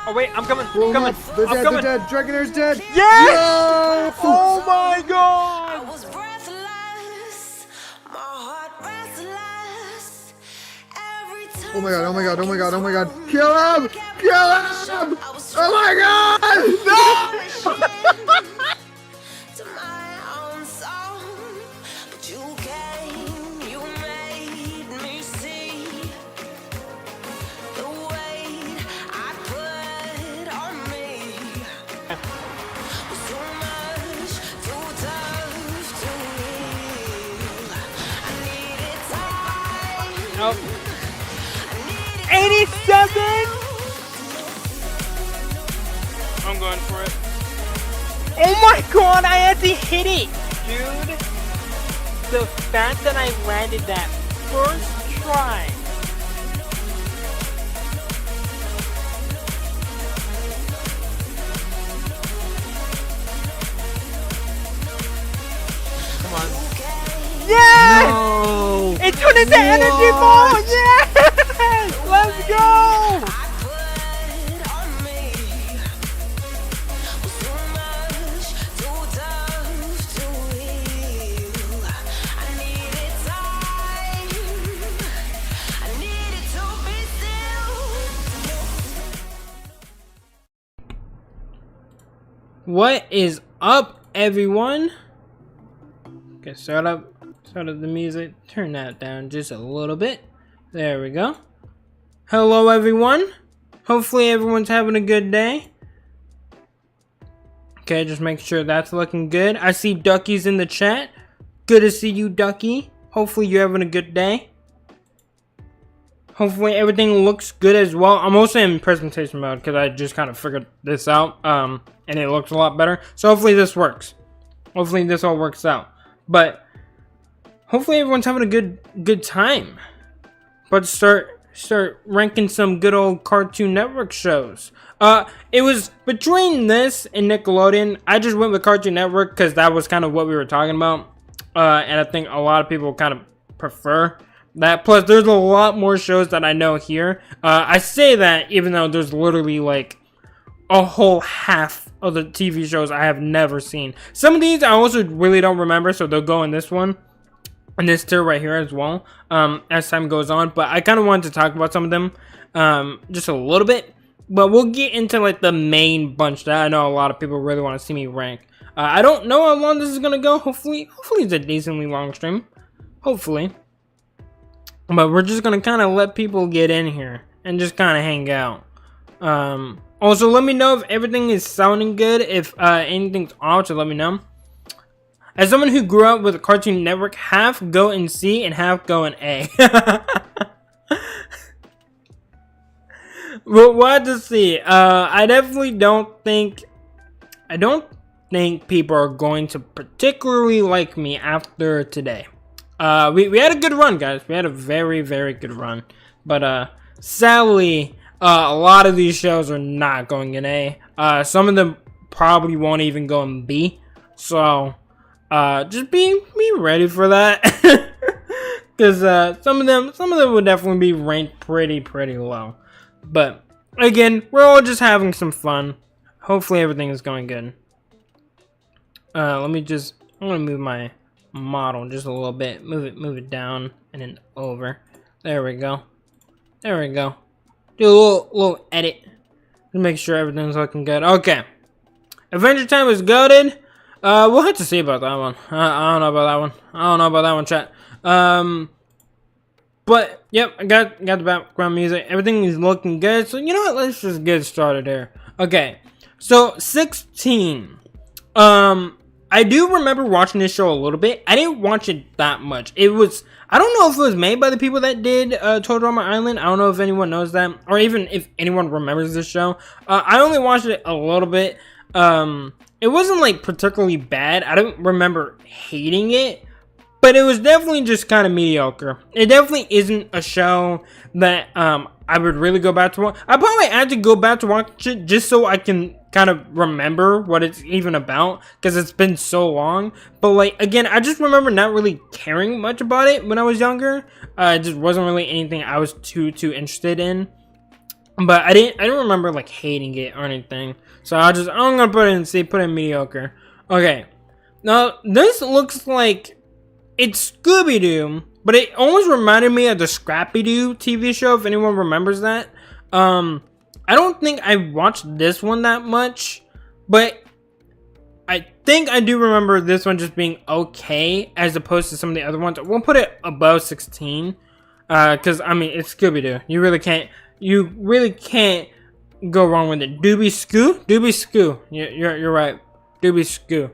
Oh wait, I'm coming. Blow I'm them coming. up. They're I'm dead. coming. They're dead. Dragonair's dead. Yes! No! Oh my god! I was breathless, my heart restless. Every time Oh my god! Oh my god! Oh my god! Oh my god! Kill him! Kill him! Oh my god! No! to my own song, but you came, you made me see the weight I put on me was too much, too tough to heal. I needed time. Nope. I needed 87! I'm going for it. Oh my god, I had to hit it! Dude, the fact that I landed that first try. Come on. Yes! No! It turned into energy ball! Yes! Let's go! What is up, everyone? Okay, start up the music. Turn that down just a little bit. There we go. Hello, everyone. Hopefully, everyone's having a good day. Okay, just make sure that's looking good. I see Ducky's in the chat. Good to see you, Ducky. Hopefully, you're having a good day. Hopefully, everything looks good as well. I'm also in presentation mode because I just kind of figured this out. And it looks a lot better. So hopefully this works. Hopefully this all works out. But hopefully everyone's having a good time. But start ranking some good old Cartoon Network shows. It was between this and Nickelodeon. I just went with Cartoon Network because that was kind of what we were talking about. And I think a lot of people kind of prefer that. Plus there's a lot more shows that I know here. I say that even though there's literally like a whole half of the TV shows I have never seen. Some of these I also really don't remember, so they'll go in this one and this tier right here as well as time goes on. But I kind of wanted to talk about some of them just a little bit, but we'll get into like the main bunch that I know a lot of people really want to see me rank. I don't know how long this is gonna go. Hopefully it's a decently long stream, hopefully, but we're just gonna kind of let people get in here and just kind of hang out. Also, let me know if everything is sounding good. If anything's off, so let me know. As someone who grew up with a Cartoon Network, half go in C and half go in A. But we'll have to see. I definitely don't think people are going to particularly like me after today. We had a good run, guys. We had a very, very good run. But sadly, a lot of these shows are not going in A. Some of them probably won't even go in B. So, just be ready for that. Because some of them would definitely be ranked pretty low. But again, we're all just having some fun. Hopefully everything is going good. I'm gonna move my model just a little bit. Move it down and then over. There we go. There we go. Do a little edit to make sure everything's looking good. Okay. Adventure Time is goated. We'll have to see about that one. I don't know about that one. I don't know about that one, chat. But yep, I got the background music. Everything is looking good. So you know what? Let's just get started here. Okay. So 16. I do remember watching this show a little bit. I didn't watch it that much. I don't know if it was made by the people that did Total Drama Island. I don't know if anyone knows that, or even if anyone remembers this show. I only watched it a little bit. It wasn't like particularly bad. I don't remember hating it, but it was definitely just kind of mediocre. It definitely isn't a show that I would really go back to watch. I probably had to go back to watch it just so I can kind of remember what it's even about, because it's been so long. But like, again, I just remember not really caring much about it when I was younger. It just wasn't really anything I was too interested in. But I didn't remember like hating it or anything. So I'm gonna put it in C, put it in mediocre. Okay. Now this looks like it's Scooby-Doo, but it almost reminded me of the Scrappy-Doo TV show, if anyone remembers that. I don't think I watched this one that much, but I think I do remember this one just being okay as opposed to some of the other ones. We'll put it above 16, because I mean it's Scooby-Doo. You really can't go wrong with it. Doobie Skoo. You're right. Doobie Skoo.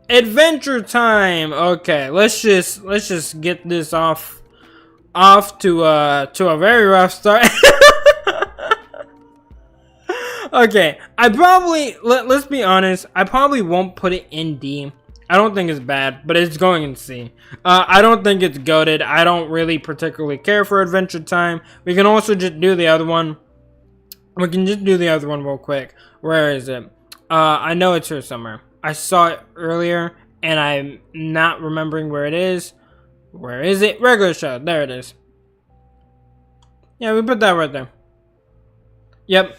Adventure Time. Okay, let's just get this off to a very rough start. Okay, let's be honest, I probably won't put it in D. I don't think it's bad, but it's going in C. I don't think it's goated. I don't really particularly care for Adventure Time. We can also just do the other one. We can just do the other one real quick. Where is it? I know it's here somewhere. I saw it earlier, and I'm not remembering where it is. Where is it? Regular show. There it is. Yeah, we put that right there. Yep.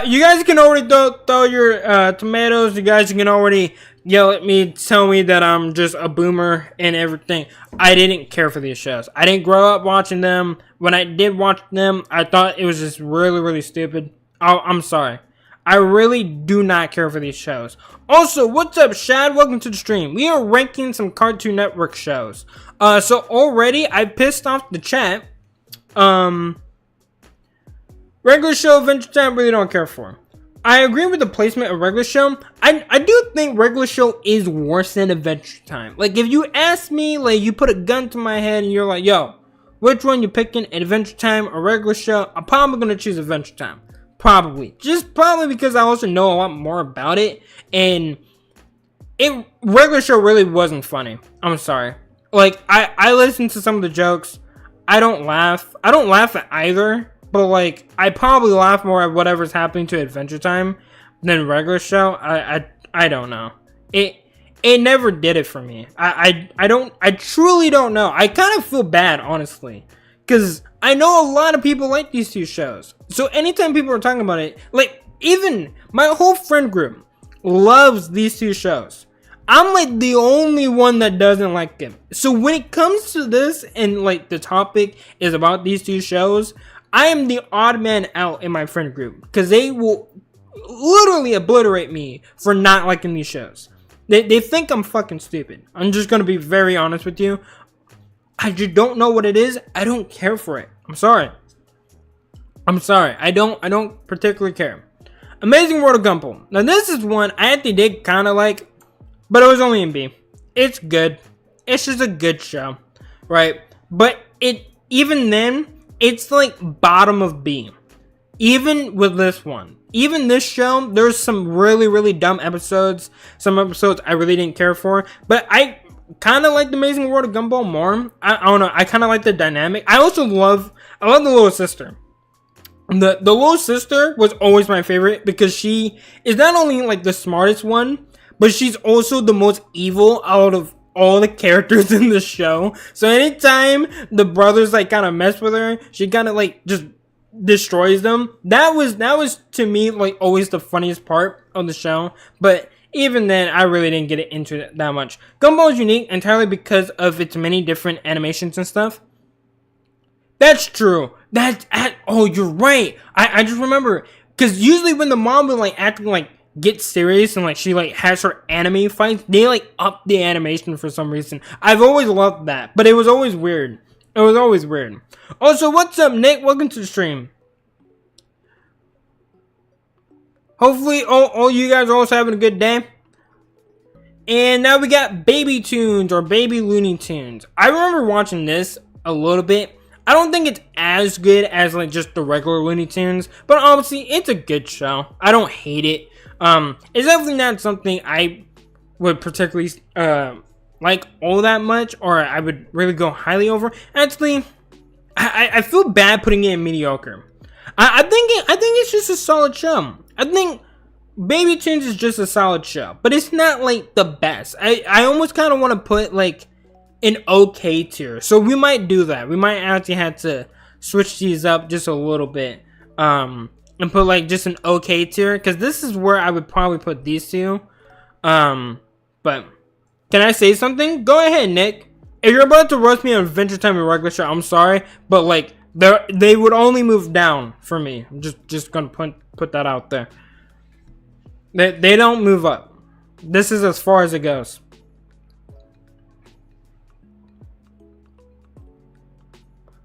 You guys can already throw your tomatoes. You guys can already yell at me, tell me that I'm just a boomer and everything. I didn't care for these shows. I didn't grow up watching them. When I did watch them, I thought it was just really, really stupid. I'm sorry. I really do not care for these shows. Also, what's up, Shad? Welcome to the stream. We are ranking some Cartoon Network shows. So already I pissed off the chat. Regular show, Adventure Time, really don't care for. I agree with the placement of Regular Show. I do think Regular Show is worse than Adventure Time. Like, if you ask me, like, you put a gun to my head and you're like, yo, which one you picking, Adventure Time or Regular Show? I'm probably going to choose Adventure Time. Probably. Just probably because I also know a lot more about it. And Regular Show really wasn't funny. I'm sorry. Like, I listened to some of the jokes. I don't laugh. I don't laugh at either. But, like, I probably laugh more at whatever's happening to Adventure Time than Regular Show. I don't know. It never did it for me. I truly don't know. I kind of feel bad, honestly. Because I know a lot of people like these two shows. So anytime people are talking about it, like, even my whole friend group loves these two shows. I'm, like, the only one that doesn't like them. So when it comes to this and, like, the topic is about these two shows, I am the odd man out in my friend group because they will literally obliterate me for not liking these shows. They think I'm fucking stupid. I'm just going to be very honest with you. I just don't know what it is. I don't care for it. I'm sorry. I don't particularly care. Amazing World of Gumball. Now this is one I actually did kind of like, but it was only in B. It's good. It's just a good show, right? But even then, it's like bottom of B. Even with this one. Even this show, there's some really, really dumb episodes. Some episodes I really didn't care for. But I kind of like The Amazing World of Gumball more. I don't know. I kind of like the dynamic. I love the little sister. The little sister was always my favorite because she is not only like the smartest one, but she's also the most evil out of all the characters in the show. So anytime the brothers like kind of mess with her, she kind of like just destroys them. That was to me like always the funniest part of the show. But even then, I really didn't get into it that much. Gumball is unique entirely because of its many different animations and stuff. That's true. Oh, you're right. I just remember because usually when the mom would like acting like get serious and like she like has her anime fights, they like up the animation for some reason. I've always loved that, but it was always weird. Also, what's up, Nick? Welcome to the stream. Hopefully all you guys are also having a good day. And now we got Baby Tunes or Baby Looney Tunes. I remember watching this a little bit. I don't think it's as good as like just the regular Looney Tunes, but obviously it's a good show. I don't hate it. It's definitely not something I would particularly like all that much, or I would really go highly over. Actually, I feel bad putting it in mediocre. I think it's just a solid show. I think Baby Tunes is just a solid show, but it's not like the best. I almost kind of want to put like an okay tier. So we might do that. We might actually have to switch these up just a little bit. and put like just an okay tier, because this is where I would probably put these two. But can I say something? Go ahead, Nick. If you're about to roast me on Adventure Time and regular show, I'm sorry, but like they would only move down for me. I'm just gonna put that out there. They don't move up. This is as far as it goes.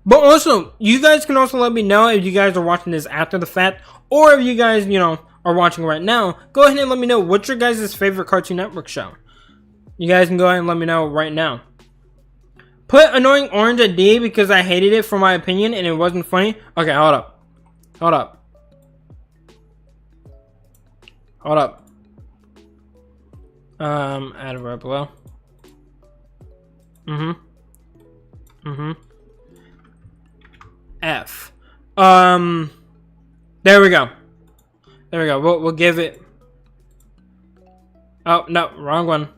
But also, you guys can also let me know if you guys are watching this after the fact, or if you guys, you know, are watching right now. Go ahead and let me know what's your guys' favorite Cartoon Network show. You guys can go ahead and let me know right now. Put Annoying Orange at D because I hated it for my opinion and it wasn't funny. Okay, hold up. Hold up. Hold up. Add it right below. F. There we go. There we go. We'll give it. Oh no, wrong one.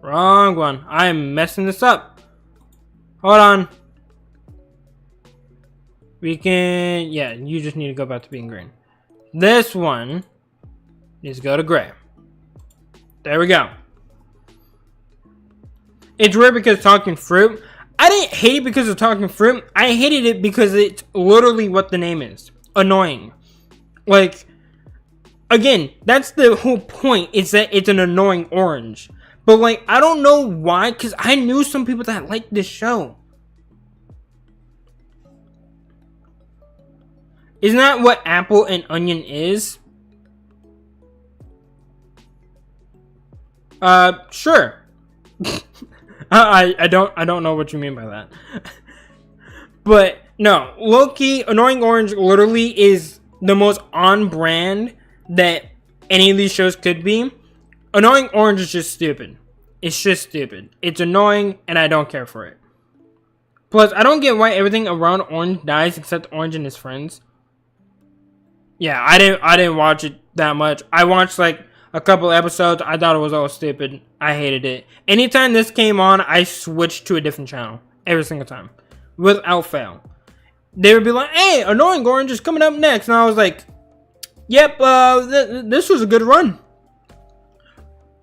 Wrong one. I am messing this up. Hold on. We can. Yeah, you just need to go back to being green. This one needs to go to gray. There we go. It's weird because Talking Fruit. I didn't hate it because of Talking Fruit. I hated it because it's literally what the name is. Annoying. Like, again, that's the whole point. It's that it's an annoying orange. But, like, I don't know why. Because I knew some people that liked this show. Isn't that what apple and onion is? Sure. I don't know what you mean by that. But no, low-key, Annoying Orange literally is the most on brand that any of these shows could be. Annoying Orange is just stupid. It's just stupid. It's annoying and I don't care for it. Plus, I don't get why everything around Orange dies except Orange and his friends. Yeah, I didn't watch it that much. I watched like a couple episodes. I thought it was all stupid. I hated it. Anytime this came on, I switched to a different channel. Every single time. Without fail. They would be like, hey, Annoying Orange is coming up next. And I was like, yep, this was a good run.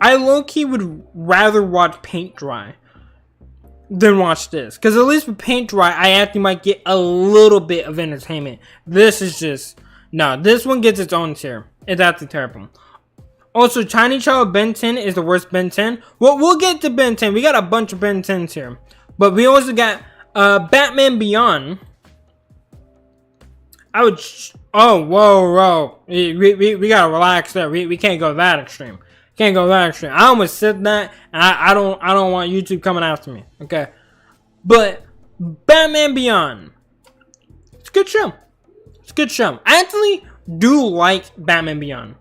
I low-key would rather watch Paint Dry than watch this. Because at least with Paint Dry, I actually might get a little bit of entertainment. This is just... No, this one gets its own tier. It's actually terrible. Also, Tiny Child Ben 10 is the worst Ben 10. Well, we'll get to Ben 10. We got a bunch of Ben 10s here. But we also got Batman Beyond. I would... Oh, whoa. We gotta relax there. We can't go that extreme. Can't go that extreme. I almost said that. And I don't want YouTube coming after me. Okay. But Batman Beyond. It's a good show. It's a good show. I actually do like Batman Beyond.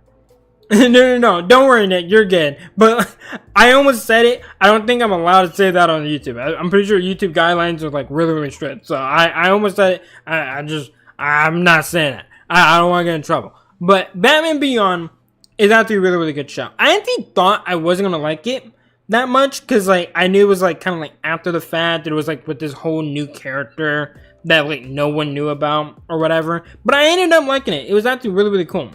No. Don't worry, Nick. You're good. But I almost said it. I don't think I'm allowed to say that on YouTube. I'm pretty sure YouTube guidelines are like really strict. So I almost said it. I'm not saying it. I don't want to get in trouble. But Batman Beyond is actually a really good show. I actually thought I wasn't going to like it that much. Because like I knew it was like kind of like after the fact. It was like with this whole new character that like no one knew about or whatever. But I ended up liking it. It was actually really cool.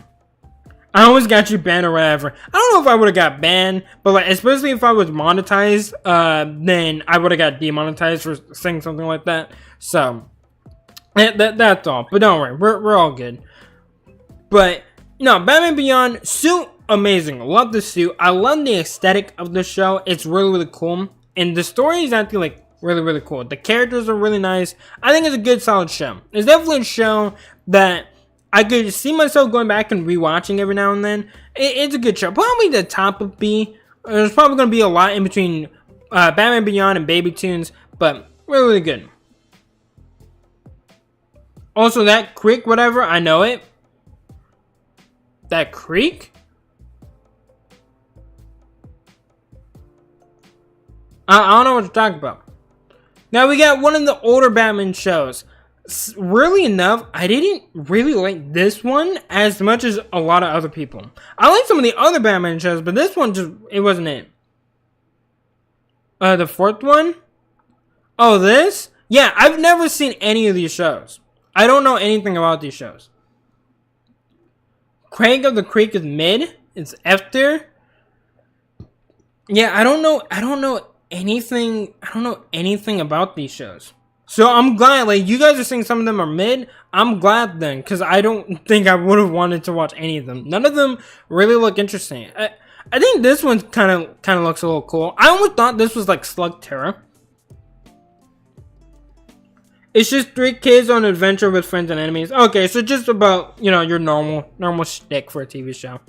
I almost got you banned or whatever. I don't know if I would have got banned, but like especially if I was monetized, then I would have got demonetized for saying something like that. So that's all. But don't worry, we're all good. But no, Batman Beyond suit amazing. Love the suit. I love the aesthetic of the show. It's really cool, and the story is actually like really cool. The characters are really nice. I think it's a good solid show. It's definitely a show that I could see myself going back and rewatching every now and then. It's a good show. Probably the top of B. There's probably going to be a lot in between Batman Beyond and Baby Toons, but really good. Also, that creek, whatever, I know it. That creek? I don't know what you're talking about. Now we got one of the older Batman shows. Really enough, I didn't really like this one as much as a lot of other people. I like some of the other Batman shows, but this one just, it wasn't it. The fourth one? Oh, this? Yeah, I've never seen any of these shows. I don't know anything about these shows. Craig of the Creek is mid. It's F tier. Yeah, I don't know anything. I don't know anything about these shows. So I'm glad, like, you guys are saying some of them are mid. I'm glad then, because I don't think I would have wanted to watch any of them. None of them really look interesting. I think this one kind of looks a little cool. I almost thought this was like Slug Terror. It's just 3 kids on an adventure with friends and enemies. Okay, so just about, you know, your normal shtick for a TV show.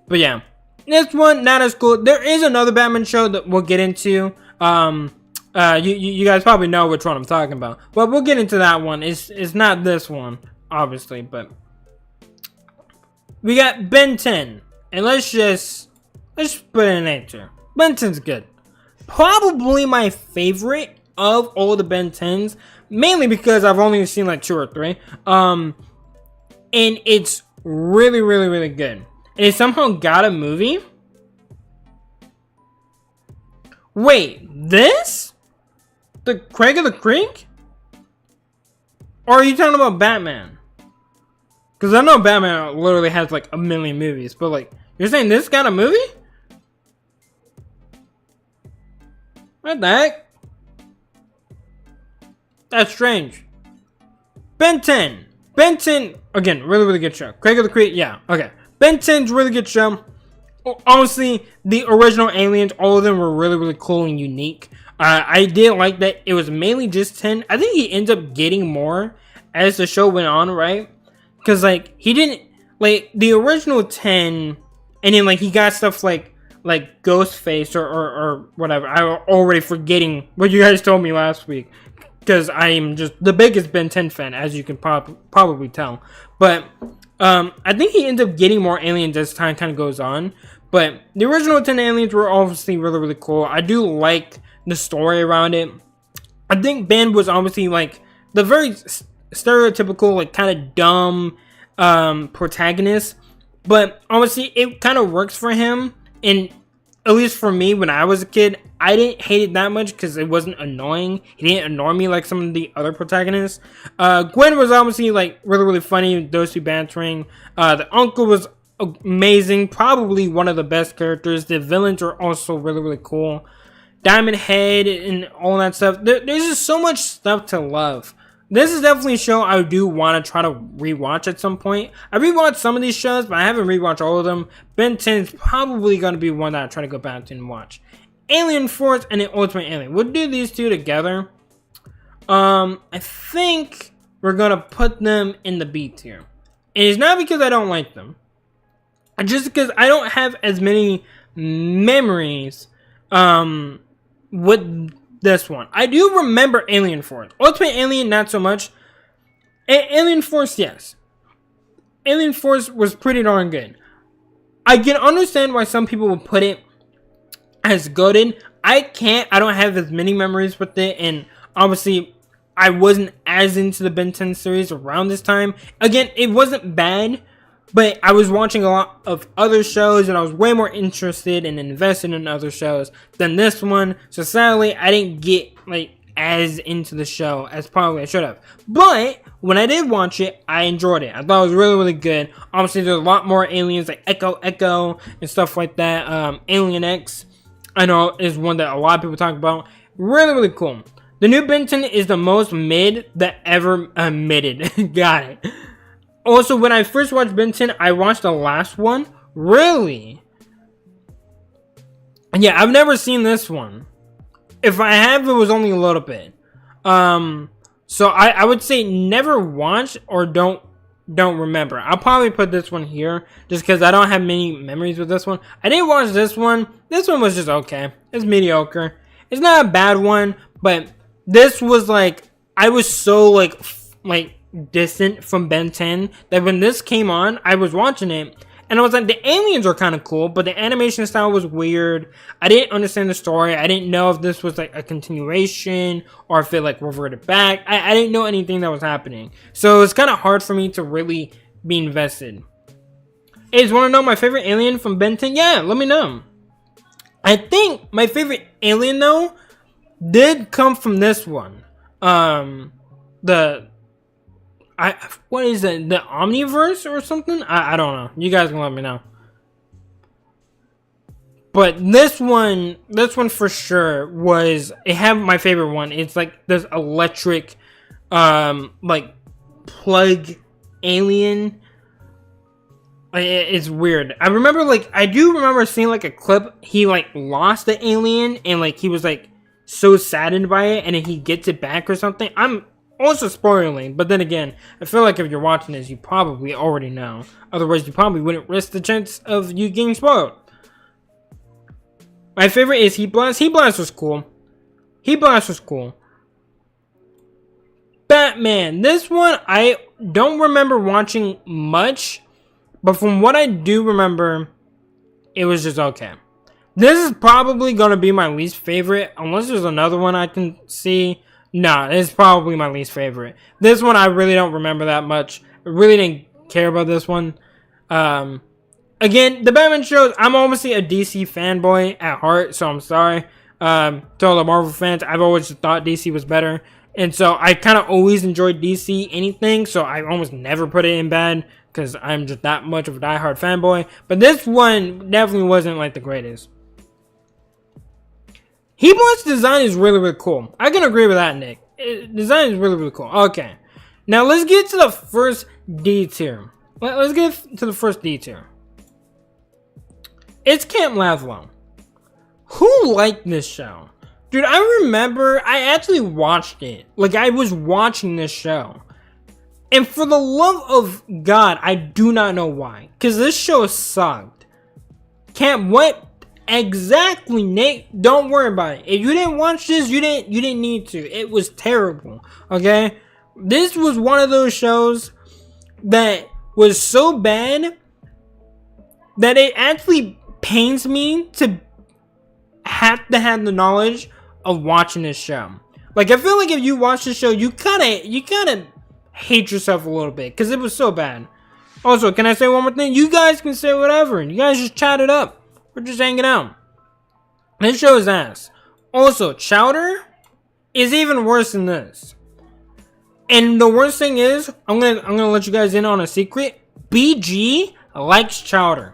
But yeah, this one not as cool. There is another Batman show that we'll get into. You guys probably know which one I'm talking about, but we'll get into that one. It's not this one, obviously, but we got Ben 10, and let's just put in an answer. Ben 10's good, probably my favorite of all the Ben 10s, mainly because I've only seen like 2 or 3, and it's really good. And it somehow got a movie. Wait, this? The Craig of the Creek? Or are you talking about Batman? Because I know Batman literally has like a million movies, but like, you're saying this got a movie? What the heck? That's strange. Ben 10. Ben 10, again, really good show. Craig of the Creek, yeah, okay. Ben 10's really good show. Honestly, the original aliens, all of them were really cool and unique. I did like that it was mainly just 10. I think he ends up getting more as the show went on, right? Because, like, he didn't, like, the original 10, and then, like, he got stuff like Ghostface or whatever. I'm already forgetting what you guys told me last week. Because I am just the biggest Ben 10 fan, as you can probably tell. But, I think he ends up getting more aliens as time kind of goes on. But the original 10 aliens were obviously really cool. I do like the story around it. I think Ben was obviously like the very stereotypical, like kind of dumb protagonist. But obviously it kind of works for him. And at least for me, when I was a kid, I didn't hate it that much because it wasn't annoying. He didn't annoy me like some of the other protagonists. Gwen was obviously like really funny. Those two bantering. The uncle was amazing. Probably one of the best characters. The villains are also really cool. Diamond Head and all that stuff. There's just so much stuff to love. This is definitely a show I do want to try to rewatch at some point. I rewatched some of these shows, but I haven't rewatched all of them. Ben 10 is probably going to be one that I try to go back to and watch. Alien Force and the Ultimate Alien. We'll do these two together. I think we're going to put them in the B tier. And it's not because I don't like them. Just because I don't have as many memories with this one. I do remember Alien Force. Ultimate Alien, not so much. Alien Force, yes. Alien Force was pretty darn good. I can understand why some people would put it as goated. I can't. I don't have as many memories with it. And obviously, I wasn't as into the Ben 10 series around this time. Again, it wasn't bad. But I was watching a lot of other shows, and I was way more interested and invested in other shows than this one. So sadly, I didn't get like as into the show as probably I should have. But when I did watch it, I enjoyed it. I thought it was really good. Obviously, there's a lot more aliens like Echo and stuff like that. Alien X, I know, is one that a lot of people talk about. Really cool. The new Ben 10 is the most mid that ever admitted. Got it. Also, when I first watched Ben 10, I watched the last one. Really? And yeah, I've never seen this one. If I have, it was only a little bit. So I would say never watch or don't remember. I'll probably put this one here just because I don't have many memories with this one. I didn't watch this one. This one was just okay. It's mediocre. It's not a bad one, but this was like, I was so like distant from Ben 10 that when this came on, I was watching it and I was like, the aliens are kind of cool, but the animation style was weird. I didn't understand the story. I didn't know if this was like a continuation or if it like reverted back. I didn't know anything that was happening, so it's kind of hard for me to really be invested. Hey, just want to know my favorite alien from Ben 10? Yeah, let me know. I think my favorite alien though did come from this one. what is it? The Omniverse or something? I don't know. You guys can let me know. But this one for sure it had my favorite one. It's like this electric, like plug alien. It's weird. I do remember seeing like a clip. He like lost the alien and like he was like so saddened by it, and then he gets it back or something. I'm also spoiling, but then again, I feel like if you're watching this, you probably already know. Otherwise, you probably wouldn't risk the chance of you getting spoiled. My favorite is Heat Blast. Heat Blast was cool. Batman. This one, I don't remember watching much, but from what I do remember, it was just okay. This is probably going to be my least favorite, unless there's another one I can see. Nah, it's probably my least favorite. This one, I really don't remember that much. I really didn't care about this one. Again, the Batman shows, I'm obviously a DC fanboy at heart, so I'm sorry. To all the Marvel fans, I've always thought DC was better. And so I kind of always enjoyed DC anything, so I almost never put it in bad, because I'm just that much of a diehard fanboy. But this one definitely wasn't like the greatest. Heat Blast's design is really, really cool. I can agree with that, Nick. Design is really, really cool. Okay. Now let's get to the first D tier. Let's get to the first D tier. It's Camp Laszlo. Who liked this show? Dude, I remember I actually watched it. Like, I was watching this show. And for the love of God, I do not know why. Because this show sucked. What exactly, Nate? Don't worry about it. If you didn't watch this, you didn't need to. It was terrible. Okay? This was one of those shows that was so bad that it actually pains me to have the knowledge of watching this show. Like, I feel like if you watch this show, you kind of hate yourself a little bit because it was so bad. Also, can I say one more thing? You guys can say whatever. You guys just chat it up. We're just hanging out. This show is ass. Also, Chowder is even worse than this. And the worst thing is, I'm gonna let you guys in on a secret. BG likes Chowder.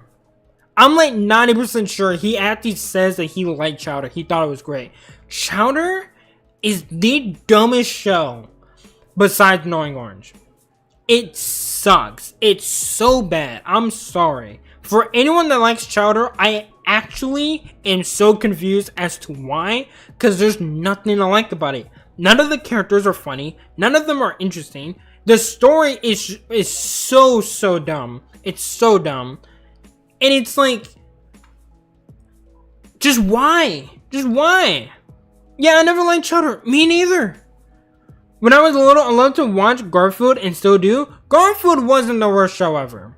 I'm like 90% sure he actually says that he liked Chowder. He thought it was great. Chowder is the dumbest show besides Knowing Orange. It sucks. It's so bad. I'm sorry. For anyone that likes Chowder, I actually am so confused as to why. Because there's nothing I like about it. None of the characters are funny. None of them are interesting. The story is so dumb. It's so dumb. And it's like, just why? Just why? Yeah, I never liked Chowder. Me neither. When I was little, I loved to watch Garfield and still do. Garfield wasn't the worst show ever.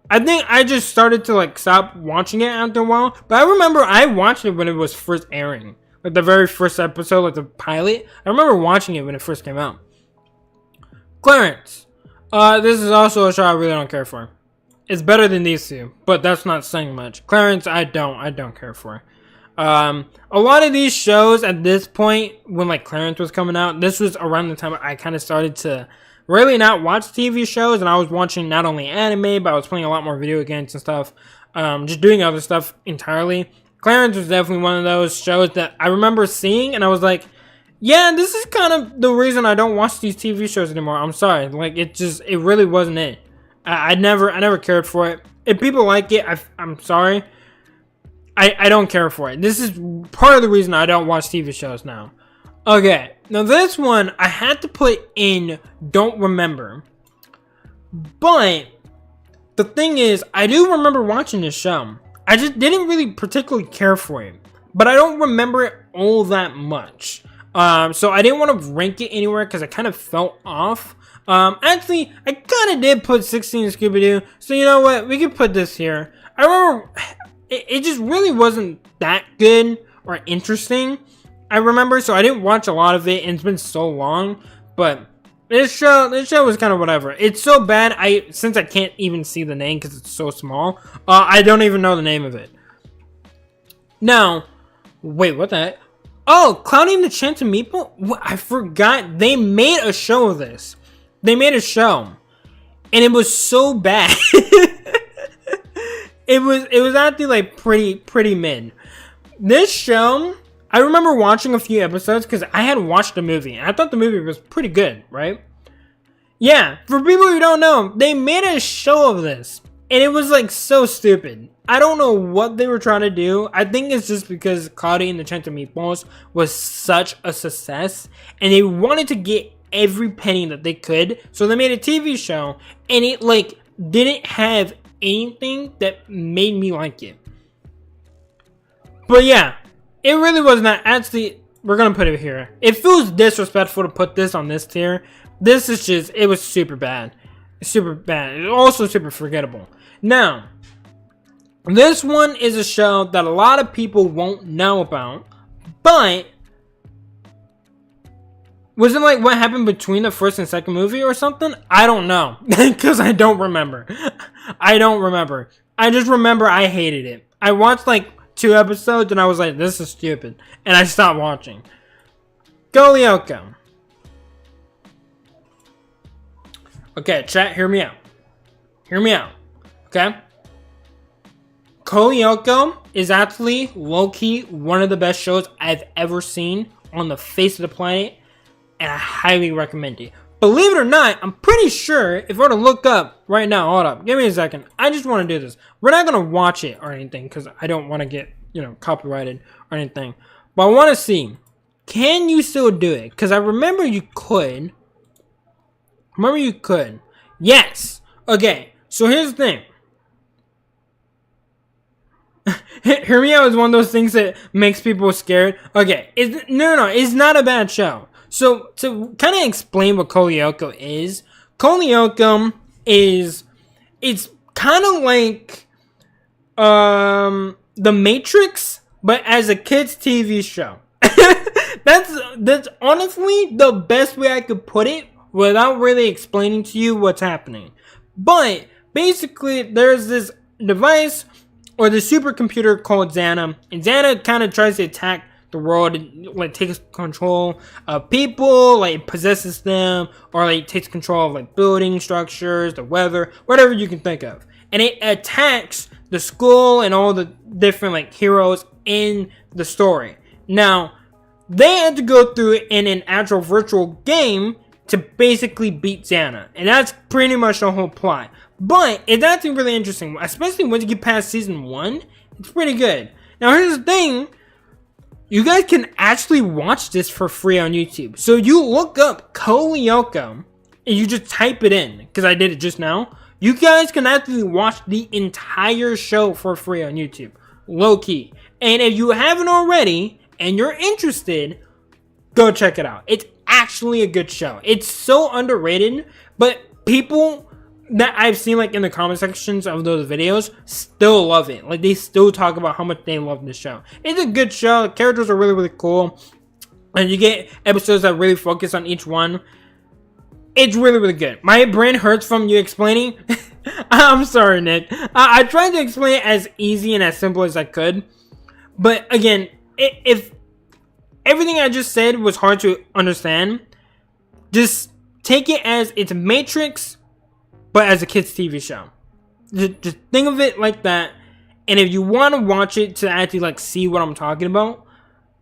I think I just started to like stop watching it after a while. But I remember I watched it when it was first airing. Like the very first episode, like the pilot. I remember watching it when it first came out. Clarence. This is also a show I really don't care for. It's better than these two, but that's not saying much. Clarence, I don't care for. A lot of these shows at this point, when like Clarence was coming out, this was around the time I kind of started to really not watch TV shows, and I was watching not only anime, but I was playing a lot more video games and stuff, just doing other stuff entirely. Clarence was definitely one of those shows that I remember seeing, and I was like, yeah, this is kind of the reason I don't watch these TV shows anymore. I'm sorry, like it really wasn't it. I never cared for it. If people like it, I'm sorry. I don't care for it. This is part of the reason I don't watch TV shows now. Okay, now this one I had to put in don't remember. But the thing is, I do remember watching this show. I just didn't really particularly care for it. But I don't remember it all that much. So I didn't want to rank it anywhere because I kind of felt off. Actually, I kind of did put 16 in Scooby-Doo. So you know what? We can put this here. I remember it just really wasn't that good or interesting. I remember, so I didn't watch a lot of it, and it's been so long. But this show was kind of whatever. It's so bad, since I can't even see the name because it's so small, I don't even know the name of it. Now, wait, what the heck? Oh, Cloudy and the Enchanted Meatball? I forgot they made a show of this. They made a show, and it was so bad. It was actually like pretty mid. This show, I remember watching a few episodes because I had watched the movie, and I thought the movie was pretty good, right? Yeah, for people who don't know, they made a show of this, and it was like so stupid. I don't know what they were trying to do. I think it's just because Cloudy and the Chance of Meatballs was such a success, and they wanted to get every penny that they could, so they made a TV show, and it like didn't have anything that made me like it. But yeah, it really was not. Actually, we're gonna put it here. It feels disrespectful to put this on this tier. This is just, it was super bad. Super bad. It's also super forgettable. Now, this one is a show that a lot of people won't know about, but was it like what happened between the first and second movie or something? I don't know, because I don't remember. I don't remember. I just remember I hated it. I watched like 2 episodes and I was like, this is stupid, and I stopped watching. Go Lyoko. Okay, chat, hear me out. Hear me out. Okay? Kolyoko is actually low-key one of the best shows I've ever seen on the face of the planet, and I highly recommend it. Believe it or not, I'm pretty sure if I were to look up right now, hold up, give me a second. I just want to do this. We're not going to watch it or anything because I don't want to get, copyrighted or anything. But I want to see, can you still do it? Because I remember you could. Yes. Okay. So here's the thing. Hear me out is one of those things that makes people scared. Okay. No. It's not a bad show. So to kind of explain what Kolyoko is it's kind of like The Matrix, but as a kids TV show. That's honestly the best way I could put it without really explaining to you what's happening. But basically, there's this device or the supercomputer called Xana, and Xana kind of tries to attack the world and like takes control of people, like possesses them, or like takes control of like building structures, the weather, whatever you can think of. And it attacks the school and all the different like heroes in the story. Now, they had to go through it in an actual virtual game to basically beat Xana. And that's pretty much the whole plot. But it's actually really interesting, especially once you get past season 1. It's pretty good. Now here's the thing. You guys can actually watch this for free on YouTube. So you look up Kolyoko and you just type it in, because I did it just now. You guys can actually watch the entire show for free on YouTube. Low key. And if you haven't already and you're interested, go check it out. It's actually a good show. It's so underrated, but people that I've seen like in the comment sections of those videos still love it. Like they still talk about how much they love this show. It's a good show. The characters are really, really cool. And you get episodes that really focus on each one. It's really, really good. My brain hurts from you explaining. I'm sorry, Nick. I tried to explain it as easy and as simple as I could. But again, if everything I just said was hard to understand, just take it as it's Matrix, but as a kids TV show. Just think of it like that. And if you want to watch it to actually like see what I'm talking about,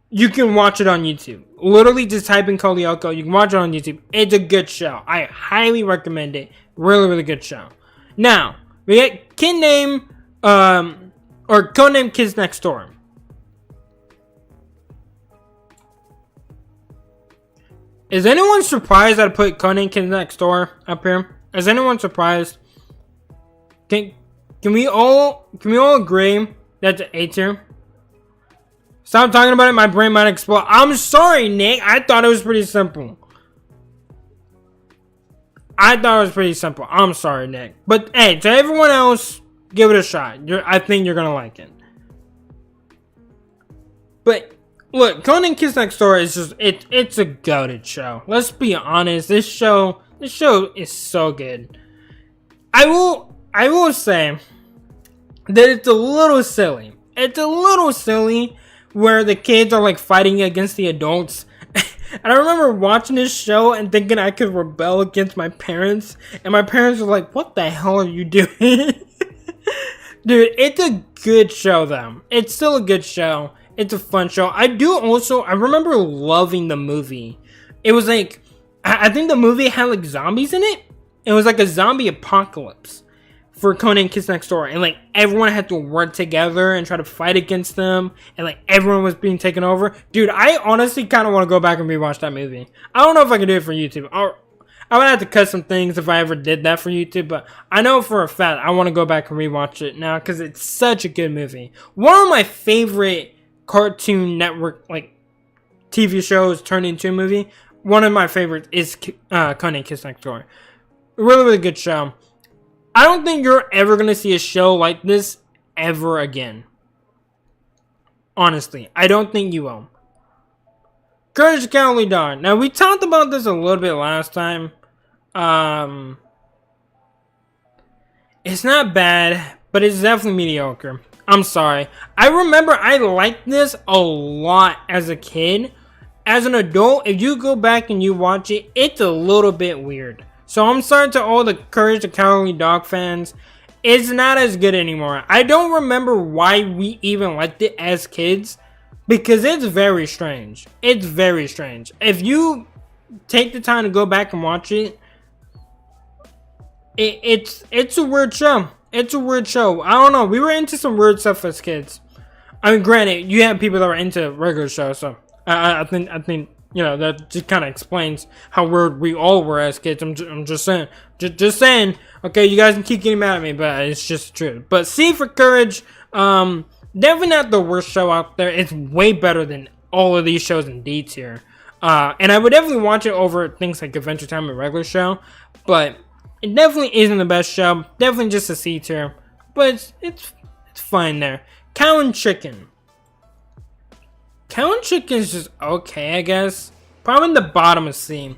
you can watch it on YouTube. Literally just type in Kolyoko. You can watch it on YouTube. It's a good show. I highly recommend it. Really, really good show. Now, we get Kid Name, or Codename Kids Next Door. Is anyone surprised that I put Codename Kids Next Door up here? Is anyone surprised? Can we all agree that's an A tier? Stop talking about it, my brain might explode. I'm sorry, Nick. I thought it was pretty simple. I'm sorry, Nick. But hey, to everyone else, give it a shot. I think you're gonna like it. But look, Codename Kids Next Door is just it's a goated show. Let's be honest. This show is so good. I will say that it's a little silly. It's a little silly where the kids are like fighting against the adults. And I remember watching this show and thinking I could rebel against my parents. And my parents were like, what the hell are you doing? Dude, it's a good show though. It's still a good show. It's a fun show. I remember loving the movie. It was like, I think the movie had like zombies in it. It was like a zombie apocalypse for Conan Kids Next Door. And like everyone had to work together and try to fight against them. And like everyone was being taken over. Dude, I honestly kind of want to go back and rewatch that movie. I don't know if I can do it for YouTube. I would have to cut some things if I ever did that for YouTube, but I know for a fact I want to go back and rewatch it now because it's such a good movie. One of my favorite Cartoon Network like TV shows turned into a movie. One of my favorites is Conan Kids Next Door. Really, really good show. I don't think you're ever going to see a show like this ever again. Honestly, I don't think you will. Courage the Cowardly Dog. Now, we talked about this a little bit last time. It's not bad, but it's definitely mediocre. I'm sorry. I remember I liked this a lot as a kid. As an adult, if you go back and you watch it, it's a little bit weird. So I'm sorry to all the Courage the Cowardly Dog fans. It's not as good anymore. I don't remember why we even liked it as kids. Because it's very strange. It's very strange. If you take the time to go back and watch it, it's a weird show. It's a weird show. I don't know. We were into some weird stuff as kids. I mean, granted, you have people that were into regular shows, so I think you know that just kind of explains how weird we all were as kids. I'm just saying, just saying. Okay, you guys can keep getting mad at me, but it's just the truth. But C for Courage. Definitely not the worst show out there. It's way better than all of these shows in D tier. And I would definitely watch it over things like Adventure Time and regular show. But it definitely isn't the best show. Definitely just a C tier. But it's fine there. Cow and Chicken. Cow and Chicken is just okay, I guess. Probably in the bottom of C.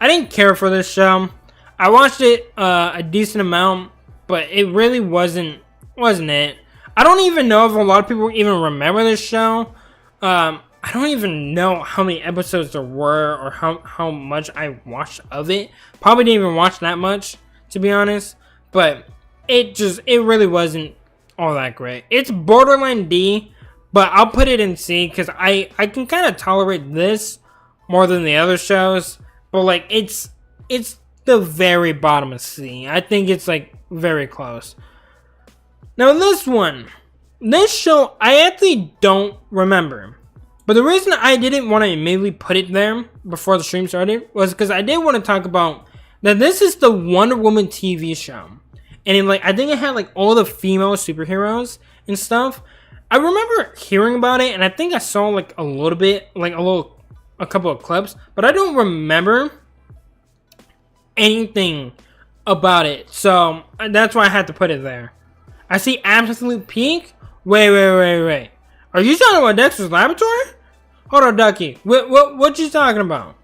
I didn't care for this show. I watched it a decent amount. But it really wasn't it. I don't even know if a lot of people even remember this show. I don't even know how many episodes there were or how much I watched of it. Probably didn't even watch that much, to be honest. But it really wasn't all that great. It's borderline D, but I'll put it in C because I can kind of tolerate this more than the other shows. But like it's the very bottom of C. I think it's like very close. Now this show, I actually don't remember. But the reason I didn't want to immediately put it there before the stream started was because I did want to talk about that this is the Wonder Woman TV show. And I think it had like all the female superheroes and stuff. I remember hearing about it and I think I saw like a little bit, like a couple of clips. But I don't remember anything about it. So that's why I had to put it there. I see Absolute Peak. Wait. Are you talking about Dexter's Laboratory? Hold on, Ducky. What you talking about?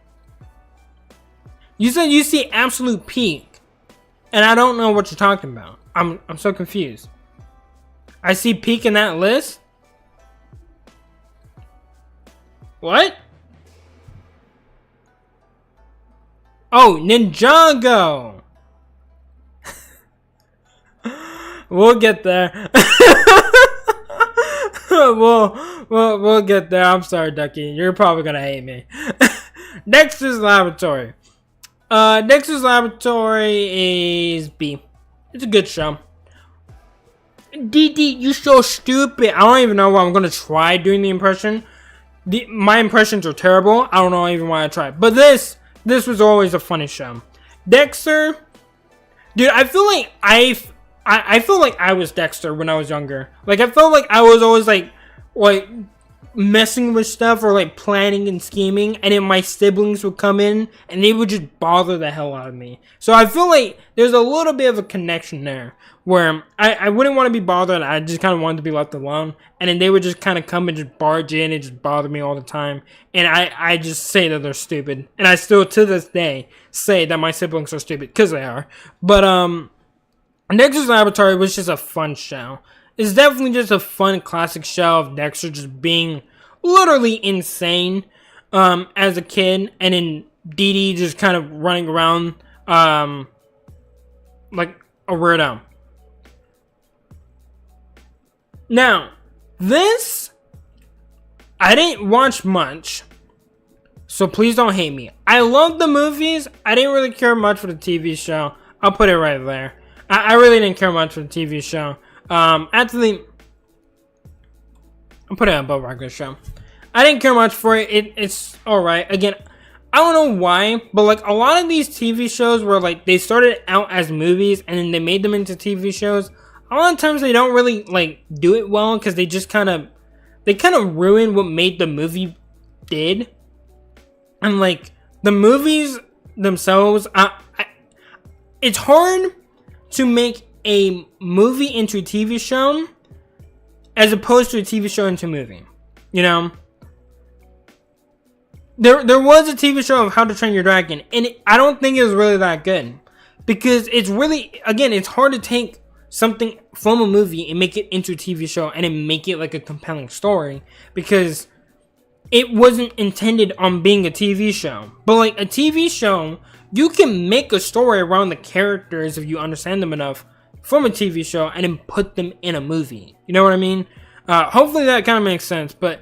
You said you see Absolute Peak, and I don't know what you're talking about. I'm so confused. I see Peak in that list. What? Oh, Ninjago. We'll get there. we'll get there. I'm sorry, Ducky. You're probably gonna hate me. Dexter's Laboratory. Dexter's Laboratory is B. It's a good show. DD, you so stupid. I don't even know why I'm gonna try doing the impression. My impressions are terrible. I don't know even why I tried. But this was always a funny show. Dexter, dude, I feel like I feel like I was Dexter when I was younger. Like, I felt like I was always, like messing with stuff or, like, planning and scheming. And then my siblings would come in and they would just bother the hell out of me. So I feel like there's a little bit of a connection there. Where I wouldn't want to be bothered. I just kind of wanted to be left alone. And then they would just kind of come and just barge in and just bother me all the time. And I just say that they're stupid. And I still, to this day, say that my siblings are stupid. Because they are. But, Dexter's Laboratory was just a fun show. It's definitely just a fun classic show of Dexter just being literally insane. as a kid, and then Dee Dee just kind of running around like a weirdo. Now, this I didn't watch much, so please don't hate me. I love the movies. I didn't really care much for the TV show. I'll put it right there. I really didn't care much for the TV show. Actually, I'll put it above regular show. I didn't care much for it. It's alright. Again, I don't know why, but like a lot of these TV shows where like they started out as movies and then they made them into TV shows, a lot of times they don't really like do it well because they just kind of ruin what made the movie did. And like the movies themselves, it's hard to make a movie into a TV show as opposed to a TV show into a movie. You know? There was a TV show of How to Train Your Dragon, and I don't think it was really that good. Because it's really, again, it's hard to take something from a movie and make it into a TV show and then make it like a compelling story. Because it wasn't intended on being a TV show. But like a TV show, you can make a story around the characters if you understand them enough from a TV show and then put them in a movie. You know what I mean? Hopefully that kind of makes sense, but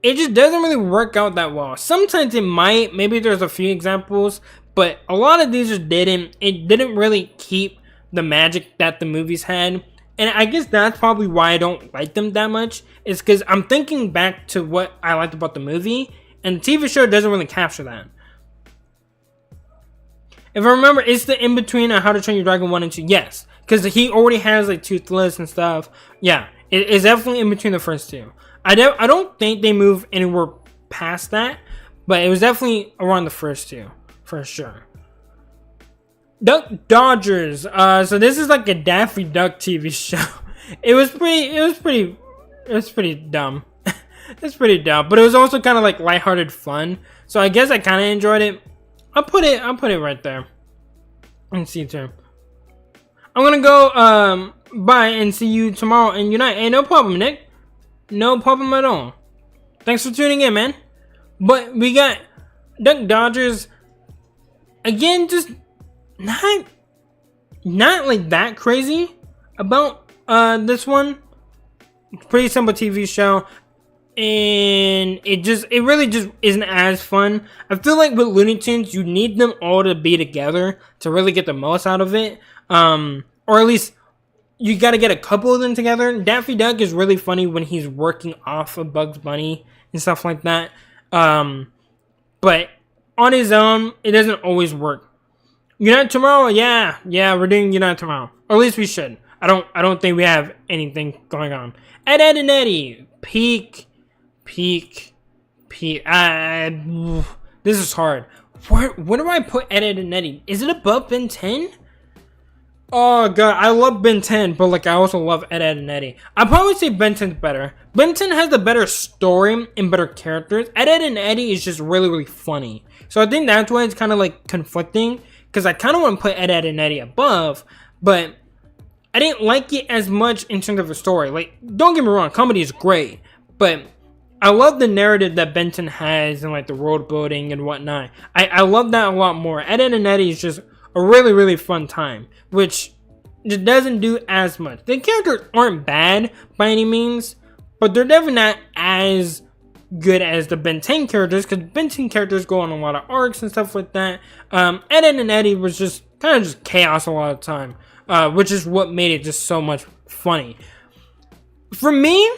it just doesn't really work out that well. Sometimes it might, maybe there's a few examples, but a lot of these just didn't. It didn't really keep the magic that the movies had. And I guess that's probably why I don't like them that much, is because I'm thinking back to what I liked about the movie, and the TV show doesn't really capture that. If I remember, it's the in-between of How to Train Your Dragon 1 and 2. Yes, because he already has like Toothless and stuff. Yeah, it's definitely in between the first two. I don't think they move anywhere past that, but it was definitely around the first two, for sure. Duck Dodgers. So this is like a Daffy Duck TV show. It was pretty dumb. It's pretty dumb, but it was also kind of like lighthearted fun. So I guess I kind of enjoyed it. I'll put it right there. And see too. I'm gonna go bye and see you tomorrow in Unite. Hey, no problem, Nick. No problem at all. Thanks for tuning in, man. But we got Duck Dodgers again. Just not like that crazy about this one. Pretty simple TV show, and it really just isn't as fun. I feel like with Looney Tunes, you need them all to be together to really get the most out of it, or at least you got to get a couple of them together. Daffy Duck is really funny when he's working off of Bugs Bunny and stuff like that, but on his own, it doesn't always work. Unite tomorrow, yeah, we're doing Unite tomorrow, or at least we should. I don't think we have anything going on. Ed and Eddie, peak. This is hard. Where do I put Ed and Eddie? Is it above Ben 10? Oh god, I love Ben 10, but like I also love Ed and Eddie. I'd probably say Ben 10's better. Ben 10 has the better story and better characters. Ed and Eddie is just really funny. So I think that's why it's kind of like conflicting, because I kind of want to put Ed and Eddie above, but I didn't like it as much in terms of the story. Like, don't get me wrong, comedy is great, but I love the narrative that Benton has and like the world building and whatnot. I love that a lot more. Ed and Eddie is just a really fun time, which just doesn't do as much. The characters aren't bad by any means, but they're definitely not as good as the Ben 10 characters, because Ben 10 characters go on a lot of arcs and stuff like that. Ed and Eddie was just kind of just chaos a lot of the time, which is what made it just so much funny. For me,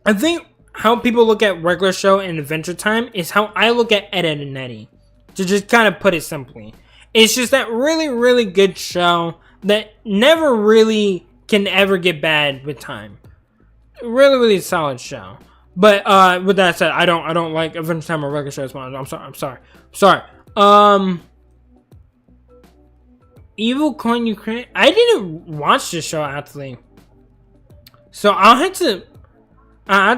I think how people look at regular show and Adventure Time is how I look at Ed and Eddie, to just kind of put it simply. It's just that really good show that never really can ever get bad with time. Really solid show. But with that said, I don't like Adventure Time or regular show as much. I'm sorry. Evil Coin Ukraine. I didn't watch this show actually, so I'll have to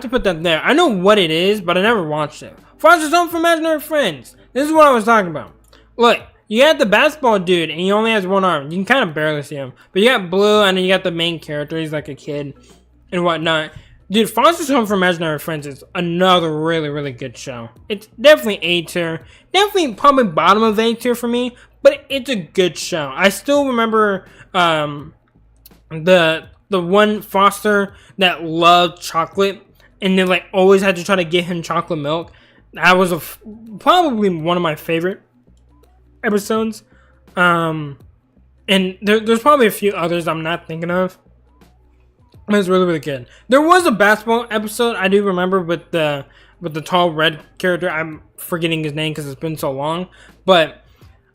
put that there. I know what it is, but I never watched it. Foster's Home for Imaginary Friends. This is what I was talking about. Look, you got the basketball dude, and he only has one arm. You can kind of barely see him, but you got Blue, and then you got the main character. He's like a kid and whatnot. Dude, Foster's Home for Imaginary Friends is another really, really good show. It's definitely A tier. Definitely probably bottom of A tier for me, but it's a good show. I still remember the one Foster that loved chocolate and then like always had to try to get him chocolate milk. That was probably one of my favorite episodes. And there's probably a few others I'm not thinking of. It was really, really good. There was a basketball episode I do remember with the tall red character. I'm forgetting his name because it's been so long, but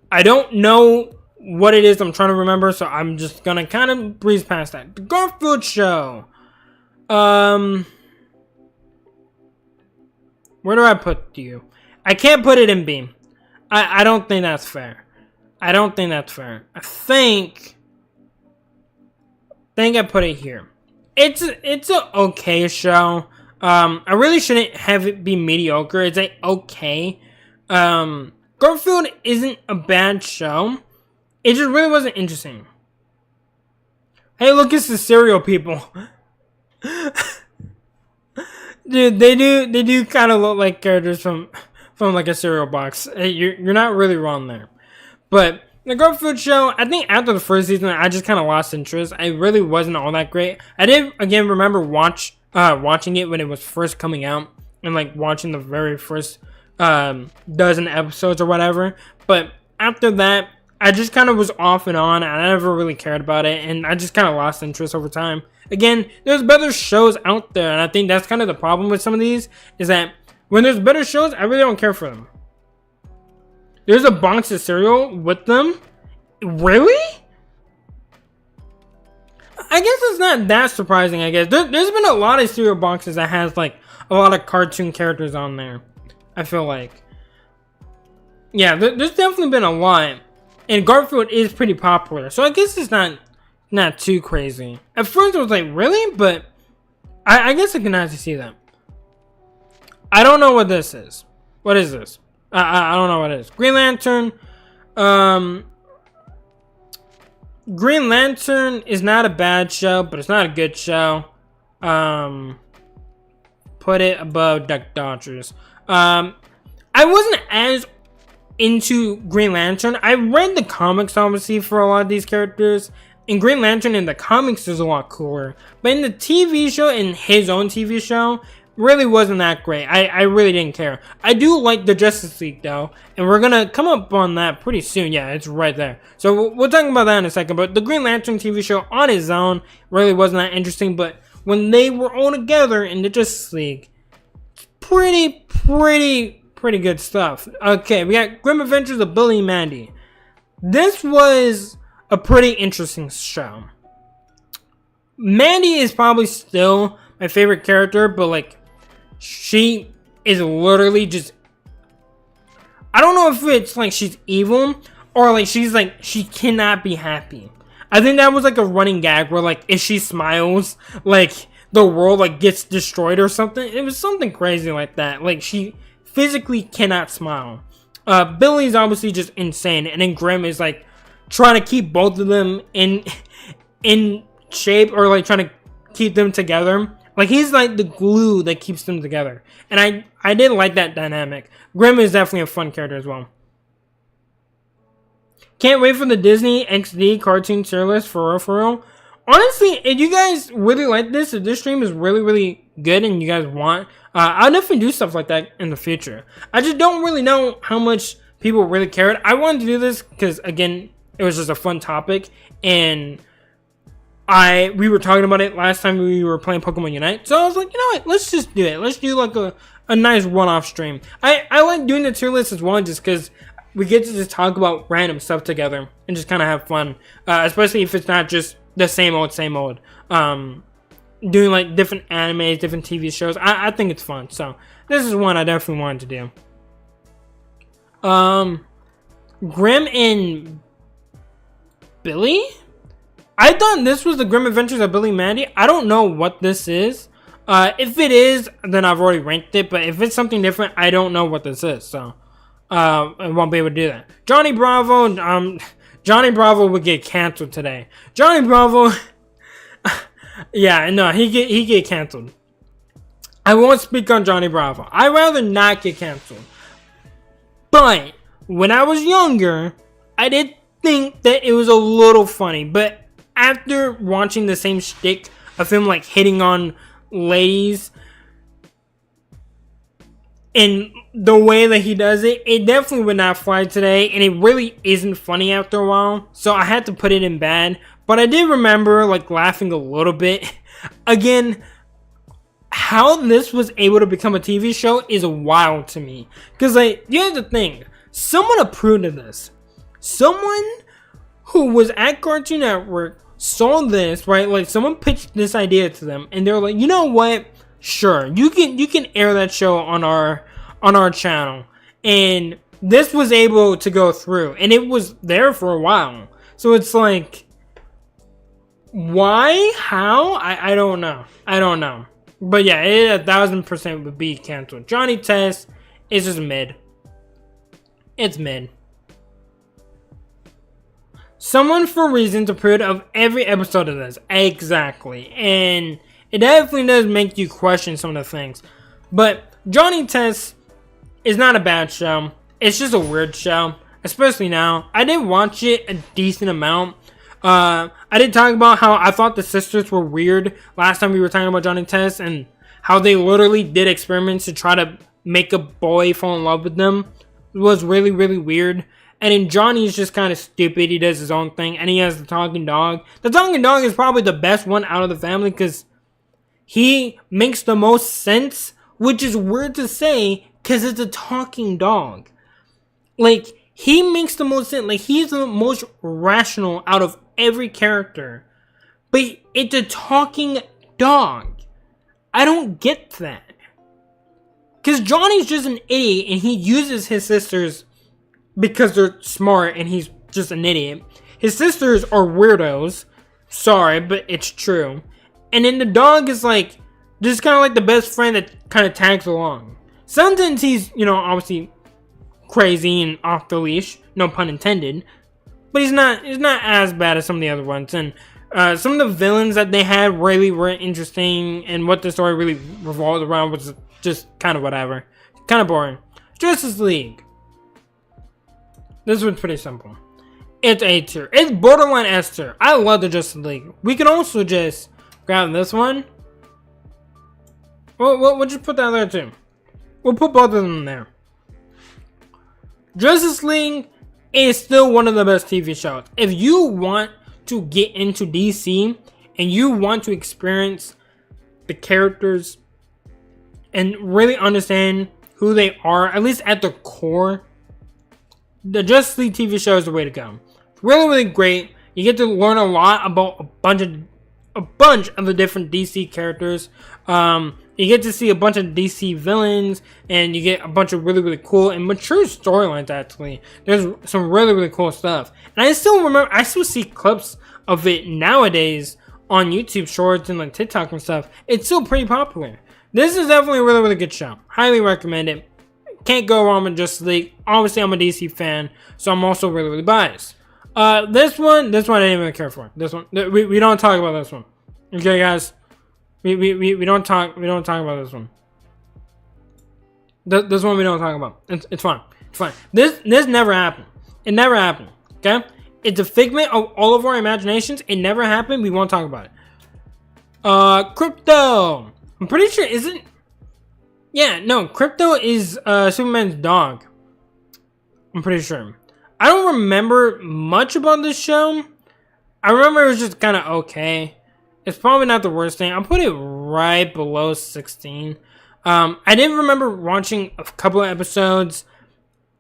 I don't know what it is I'm trying to remember, so I'm just gonna kind of breeze past that. The Garfield Show. Where do I put you? I can't put it in B. I don't think that's fair. I think I put it here. It's a okay show. I really shouldn't have it be mediocre. It's a okay. Garfield isn't a bad show. It just really wasn't interesting. Hey, look, it's the cereal people. Dude, they do kind of look like characters from like a cereal box. You're not really wrong there. But the Garfield Show, I think after the first season, I just kind of lost interest. I really wasn't all that great. I did, again, remember watching it when it was first coming out and, like, watching the very first dozen episodes or whatever. But after that, I just kind of was off and on. I never really cared about it, and I just kind of lost interest over time. Again, there's better shows out there, and I think that's kind of the problem with some of these, is that when there's better shows, I really don't care for them. There's a box of cereal with them? Really? I guess it's not that surprising, I guess. There's been a lot of cereal boxes that has, like, a lot of cartoon characters on there. I feel like. Yeah, there's definitely been a lot. And Garfield is pretty popular. So I guess it's not too crazy. At first I was like, really? But I guess I can actually see that. I don't know what this is. What is this? I don't know what it is. Green Lantern. Green Lantern is not a bad show, but it's not a good show. Put it above Duck Dodgers. I wasn't as into Green Lantern. I read the comics, obviously, for a lot of these characters. And Green Lantern in the comics is a lot cooler. But in the TV show, in his own TV show, really wasn't that great. I really didn't care. I do like the Justice League, though. And we're going to come up on that pretty soon. Yeah, it's right there. So we'll talk about that in a second. But the Green Lantern TV show on its own really wasn't that interesting. But when they were all together in the Justice League, pretty good stuff. Okay, we got Grim Adventures of Billy and Mandy. This was a pretty interesting show. Mandy is probably still my favorite character, but like, she is literally just, I don't know if it's like she's evil or like she's like, she cannot be happy. I think that was like a running gag where like if she smiles, like the world like gets destroyed or something. It was something crazy like that. Like she physically cannot smile. Billy's obviously just insane, and then Grim is like trying to keep both of them in shape, or like trying to keep them together. Like he's like the glue that keeps them together, and I did like that dynamic. Grim is definitely a fun character as well. Can't wait for the Disney XD cartoon tier list, for real. Honestly, if you guys really like this, if this stream is really good and you guys want, I'll definitely do stuff like that in the future. I just don't really know how much people really cared. I wanted to do this because, again, it was just a fun topic, and we were talking about it last time we were playing Pokemon Unite, so I was like, you know what, let's just do it. Let's do like a nice one-off stream. I like doing the tier list as well, just because we get to just talk about random stuff together and just kind of have fun, especially if it's not just the same old. Doing like different animes, different TV shows. I think it's fun. So this is one I definitely wanted to do. Grim and Billy? I thought this was the Grim Adventures of Billy and Mandy. I don't know what this is. If it is, then I've already ranked it. But if it's something different, I don't know what this is. So I won't be able to do that. Johnny Bravo. Johnny Bravo would get canceled today. Johnny Bravo. Yeah, no, he get canceled. I won't speak on Johnny Bravo. I'd rather not get canceled. But when I was younger, I did think that it was a little funny. But after watching the same shtick of him like hitting on ladies and the way that he does it, it definitely would not fly today. And it really isn't funny after a while. So I had to put it in bad. But I did remember like laughing a little bit. Again, how this was able to become a TV show is wild to me. Because, like, here's the thing. Someone approved of this. Someone who was at Cartoon Network saw this, right? Like, someone pitched this idea to them. And they were like, you know what? Sure. You can air that show on our channel. And this was able to go through. And it was there for a while. So it's like, why? How? I don't know. I don't know. But yeah, it 1000% would be canceled. Johnny Test is just mid. It's mid. Someone for reasons approved of every episode of this. Exactly. And it definitely does make you question some of the things. But Johnny Test is not a bad show. It's just a weird show. Especially now. I did watch it a decent amount. I did talk about how I thought the sisters were weird last time we were talking about Johnny Test, and how they literally did experiments to try to make a boy fall in love with them. It was really, really weird. And then Johnny's just kind of stupid. He does his own thing, and he has the talking dog. The talking dog is probably the best one out of the family because he makes the most sense, which is weird to say because it's a talking dog. Like, he makes the most sense. Like, he's the most rational out of every character. But it's a talking dog. I don't get that. Because Johnny's just an idiot and he uses his sisters because they're smart and he's just an idiot. His sisters are weirdos. Sorry, but it's true. And then the dog is like, just kind of like the best friend that kind of tags along. Sometimes he's, obviously crazy and off the leash, no pun intended, but he's not as bad as some of the other ones. And some of the villains that they had really were interesting, and what the story really revolved around was just kind of whatever, kind of boring. Justice League, this one's pretty simple. It's A tier. It's borderline S tier. I love the Justice League. We can also just grab this one. We'll just put that there too. We'll put both of them there. Justice League is still one of the best TV shows. If you want to get into DC and you want to experience the characters and really understand who they are, at least at the core, the Justice League TV show is the way to go. It's really, really great. You get to learn a lot about a bunch of the different DC characters. You get to see a bunch of DC villains, and you get a bunch of really, really cool and mature storylines, actually. There's some really, really cool stuff. And I still see clips of it nowadays on YouTube Shorts and like TikTok and stuff. It's still pretty popular. This is definitely a really, really good show. Highly recommend it. Can't go wrong with Justice League. Obviously, I'm a DC fan, so I'm also really, really biased. This one I didn't even care for. This one, we don't talk about this one. Okay, guys. We don't talk about this one. This one we don't talk about. It's fine. It's fine. This never happened. It never happened. Okay? It's a figment of all of our imaginations. It never happened. We won't talk about it. Crypto. I'm pretty sure isn't. Yeah, no. Crypto is Superman's dog. I'm pretty sure. I don't remember much about this show. I remember it was just kind of okay. It's probably not the worst thing. I'll put it right below 16. I did remember watching a couple of episodes,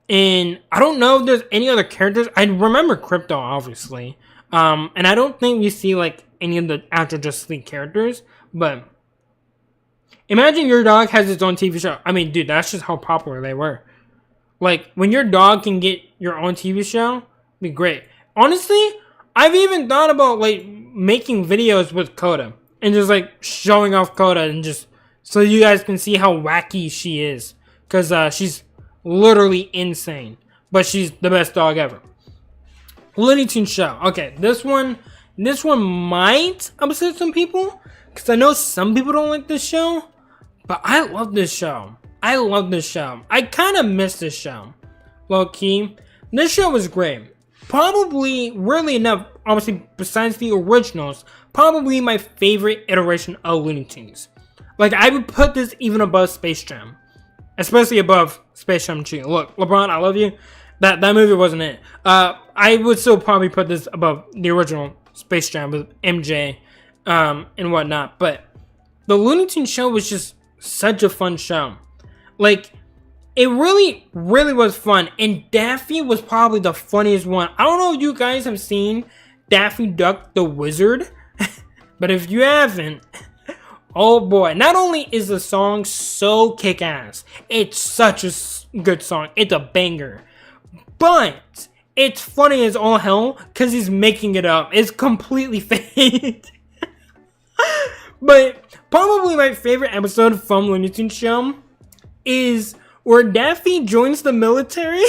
and I don't know if there's any other characters. I remember Crypto, obviously. And I don't think we see like any of the actual Justice League characters, but imagine your dog has its own TV show. I mean, dude, that's just how popular they were. Like, when your dog can get your own TV show, it'd be great. Honestly, I've even thought about like making videos with Coda and just like showing off Coda and just so you guys can see how wacky she is, because she's literally insane, but she's the best dog ever. Looney Tunes show. Okay, this one might upset some people because I know some people don't like this show, But I love this show. I love this show. I kind of miss this show. Low key. This show was great. Probably, really enough, obviously, besides the originals, probably my favorite iteration of Looney Tunes. Like, I would put this even above Space Jam. Especially above Space Jam 2. Look, LeBron, I love you. That movie wasn't it. I would still probably put this above the original Space Jam with MJ and whatnot. But the Looney Tunes show was just such a fun show. Like, it really, really was fun. And Daffy was probably the funniest one. I don't know if you guys have seen Daffy Duck the Wizard. But if you haven't, oh boy. Not only is the song so kick-ass, it's such a good song. It's a banger. But it's funny as all hell because he's making it up. It's completely fake. But probably my favorite episode from Looney Tunes show is where Daffy joins the military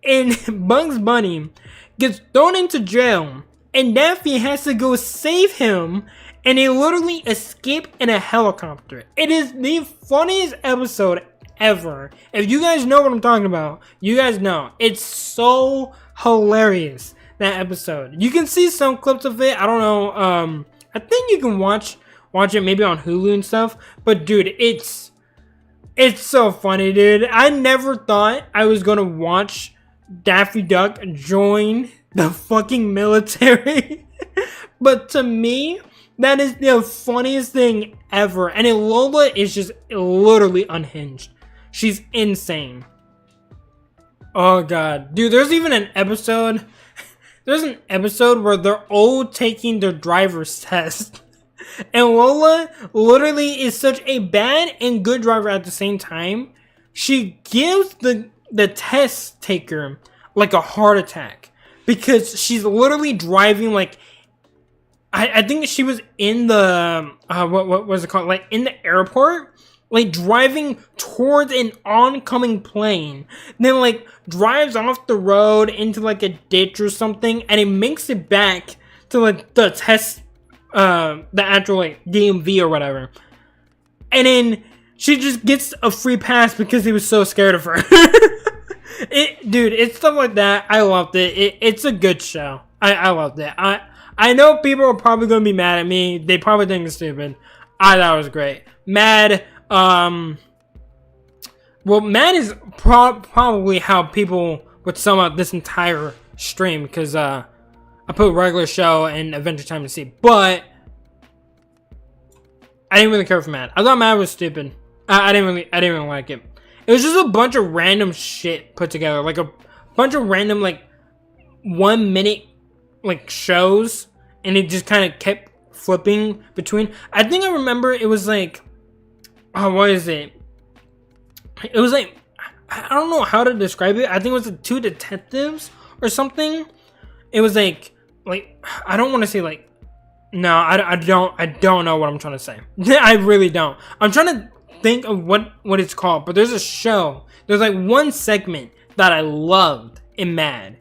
and Bugs Bunny gets thrown into jail and Daffy has to go save him and they literally escape in a helicopter. It is the funniest episode ever. If you guys know what I'm talking about, you guys know. It's so hilarious, that episode. You can see some clips of it. I don't know. I think you can watch it maybe on Hulu and stuff. But dude, it's so funny, dude. I never thought I was gonna watch Daffy Duck join the fucking military. But to me, that is the funniest thing ever. And Lola is just literally unhinged. She's insane. Oh god. Dude, there's even an episode. There's an episode where they're all taking their driver's test. And Lola literally is such a bad and good driver at the same time. She gives the test taker like a heart attack. Because she's literally driving like... I think she was in the... what was it called? Like in the airport. Like driving towards an oncoming plane. Then like drives off the road into like a ditch or something. And it makes it back to like the test... the actual like DMV or whatever. And then she just gets a free pass because he was so scared of her. Dude, it's stuff like that. I loved it. It's a good show. I loved it. I know people are probably going to be mad at me. They probably think it's stupid. I thought it was great. Mad, well, mad is probably how people would sum up this entire stream. Because, I put regular show and Adventure Time to see. But, I didn't really care for Mad. I thought Mad was stupid. I didn't really like it. It was just a bunch of random shit put together. Like a bunch of random, like, 1 minute, like, shows. And it just kind of kept flipping between. I think I remember it was like, oh, what is it? It was like, I don't know how to describe it. I think it was the two detectives or something. It was like, I don't want to say like, no, I don't know what I'm trying to say. I really don't. I'm trying to think of what it's called, but there's a show. There's like one segment that I loved in Mad,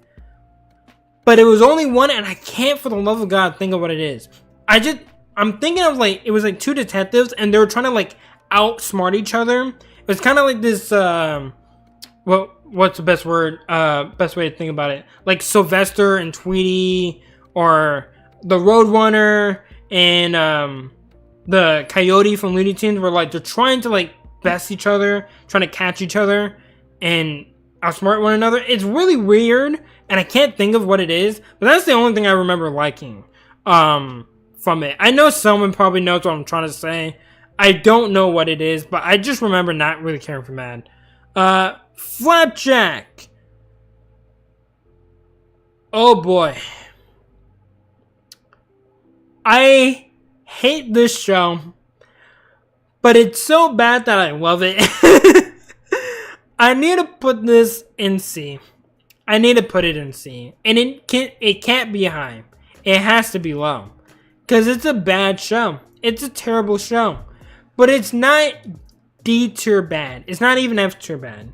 but it was only one, and I can't for the love of God think of what it is. I'm thinking of like, it was like two detectives, and they were trying to like outsmart each other. It was kind of like this, what's the best word, best way to think about it? Like Sylvester and Tweety, or the Roadrunner and the Coyote from Looney Tunes, where like they're trying to like best each other, trying to catch each other and outsmart one another. It's really weird, and I can't think of what it is, but that's the only thing I remember liking from it. I know someone probably knows what I'm trying to say. I don't know what it is, but I just remember not really caring for Mad. Flapjack. Oh boy. I hate this show, but it's so bad that I love it. I need to put this in C. I need to put it in C. And it can't be high. It has to be low. Because it's a bad show. It's a terrible show. But it's not D tier bad. It's not even F tier bad.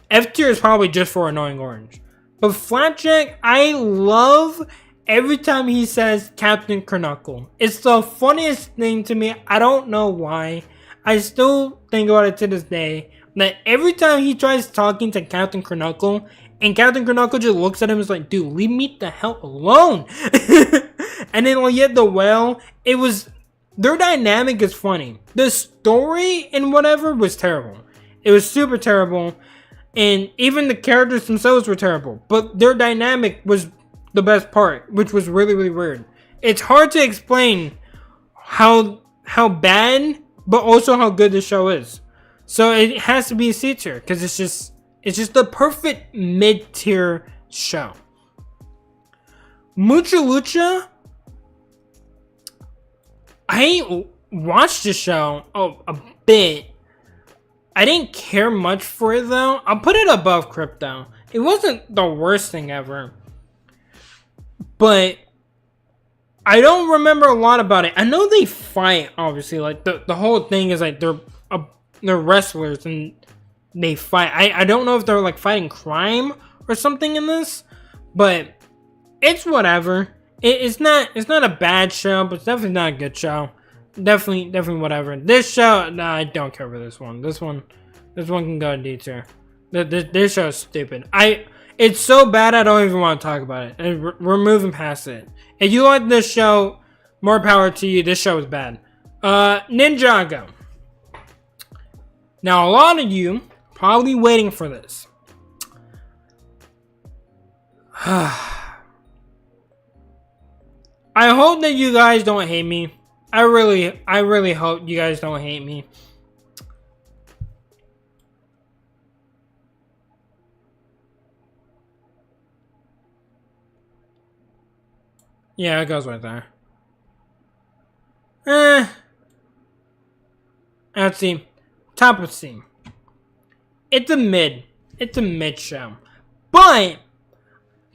F tier is probably just for Annoying Orange. But Flapjack, I love every time he says Captain Knuckle. It's the funniest thing to me. I don't know why. I still think about it to this day that every time he tries talking to Captain Knuckle, and Captain Knuckle just looks at him and is like, dude, leave me the hell alone. And then when you had the whale, it was, their dynamic is funny. The story and whatever was terrible. It was super terrible. And even the characters themselves were terrible. But their dynamic was the best part, which was really, really weird. It's hard to explain how bad, but also how good the show is. So it has to be a C tier, because it's just the perfect mid-tier show. Mucha Lucha, I watched the show a bit. I didn't care much for it though. I'll put it above Crypto. It wasn't the worst thing ever, but I don't remember a lot about it. I know they fight, obviously. Like the whole thing is like they're wrestlers and they fight. I don't know if they're like fighting crime or something in this, but it's whatever. It's not a bad show, but it's definitely not a good show. Definitely whatever. This show, nah, I don't care for this one. This one can go to D tier. This show is stupid. It's so bad I don't even want to talk about it. And we're moving past it. If you like this show, more power to you. This show is bad. Ninjago. Now a lot of you probably waiting for this. I hope that you guys don't hate me. I really hope you guys don't hate me. Yeah, it goes right there. Let's see. Top of C. It's a mid show. But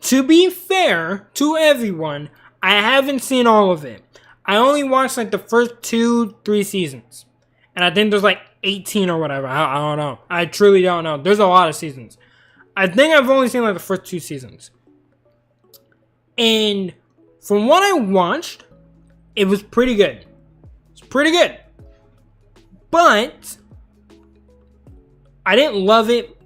to be fair to everyone, I haven't seen all of it. I only watched like the first 2-3 seasons. And I think there's like 18 or whatever. I don't know. I truly don't know. There's a lot of seasons. I think I've only seen like the first 2 seasons. And from what I watched, it was pretty good. It's pretty good. But I didn't love it.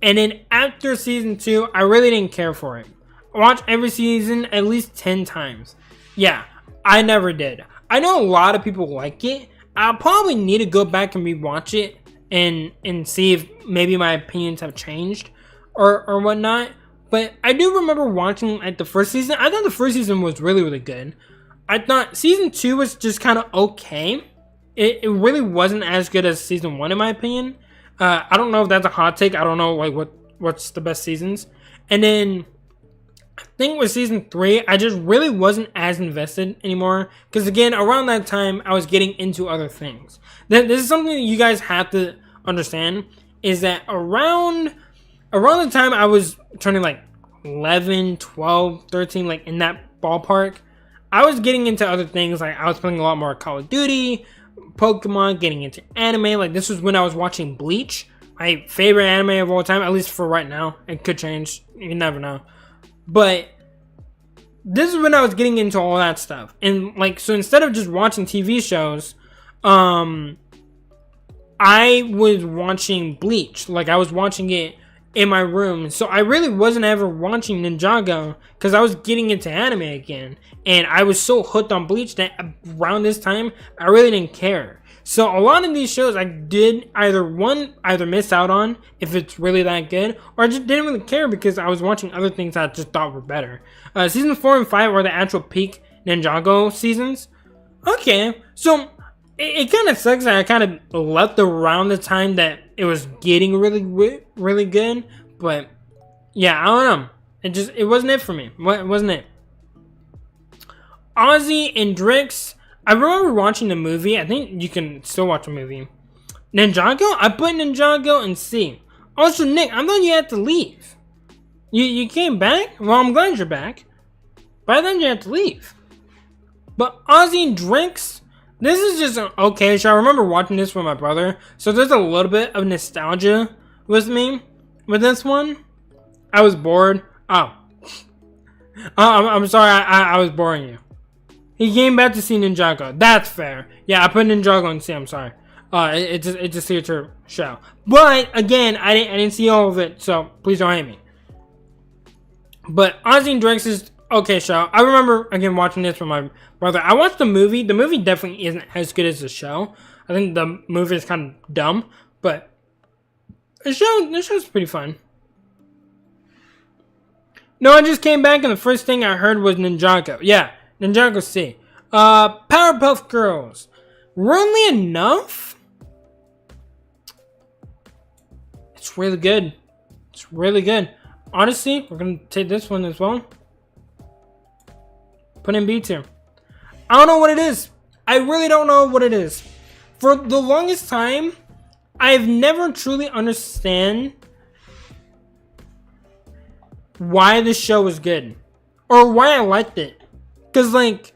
And then after season 2, I really didn't care for it. I watched every season at least 10 times. Yeah, I never did. I know a lot of people like it. I'll probably need to go back and rewatch it and see if maybe my opinions have changed or whatnot. But I do remember watching like the first season. I thought the first season was really, really good. I thought season 2 was just kind of okay. It really wasn't as good as season 1 in my opinion. I don't know if that's a hot take. I don't know like what's the best seasons. And then I think with season 3, I just really wasn't as invested anymore. Because again, around that time, I was getting into other things. This is something that you guys have to understand. Is that around the time I was turning like 11, 12, 13, like in that ballpark, I was getting into other things. Like I was playing a lot more Call of Duty, Pokemon, getting into anime. Like this was when I was watching Bleach, my favorite anime of all time, at least for right now. It could change. You never know. But this is when I was getting into all that stuff. And like, so instead of just watching TV shows, I was watching Bleach. Like I was watching it in my room. So I really wasn't ever watching Ninjago because I was getting into anime again. And I was so hooked on Bleach that around this time, I really didn't care. So a lot of these shows I did either miss out on if it's really that good, or I just didn't really care because I was watching other things that I just thought were better. Season 4 and 5 were the actual peak Ninjago seasons. Okay, so it kind of sucks that I kind of left around the time that it was getting really good. But yeah, I don't know. It wasn't it for me. It wasn't it. Ozzy and Drix. I remember watching the movie. I think you can still watch the movie. Ninjago? I put Ninjago in C. Also, Nick, I thought you had to leave. You came back? Well, I'm glad you're back. But I thought you had to leave. But Ozzy and Drix, this is just an okay show. I remember watching this with my brother. So there's a little bit of nostalgia with me with this one. I was bored. Oh. I'm sorry, I was boring you. He came back to see Ninjago. That's fair. Yeah, I put Ninjago in C. I'm sorry. It's a theater show. But again, I didn't see all of it, so please don't hate me. But Ozzy and Drake's is okay show. I remember again watching this with my brother. I watched the movie. The movie definitely isn't as good as the show. I think the movie is kind of dumb, but the show's pretty fun. No, I just came back and the first thing I heard was Ninjago. Yeah, Ninjago C. Powerpuff Girls. Weirdly enough, it's really good. It's really good. Honestly, we're gonna take this one as well. Put in B tier. I don't know what it is. I really don't know what it is. For the longest time, I've never truly understand why the show was good or why I liked it. Cause like,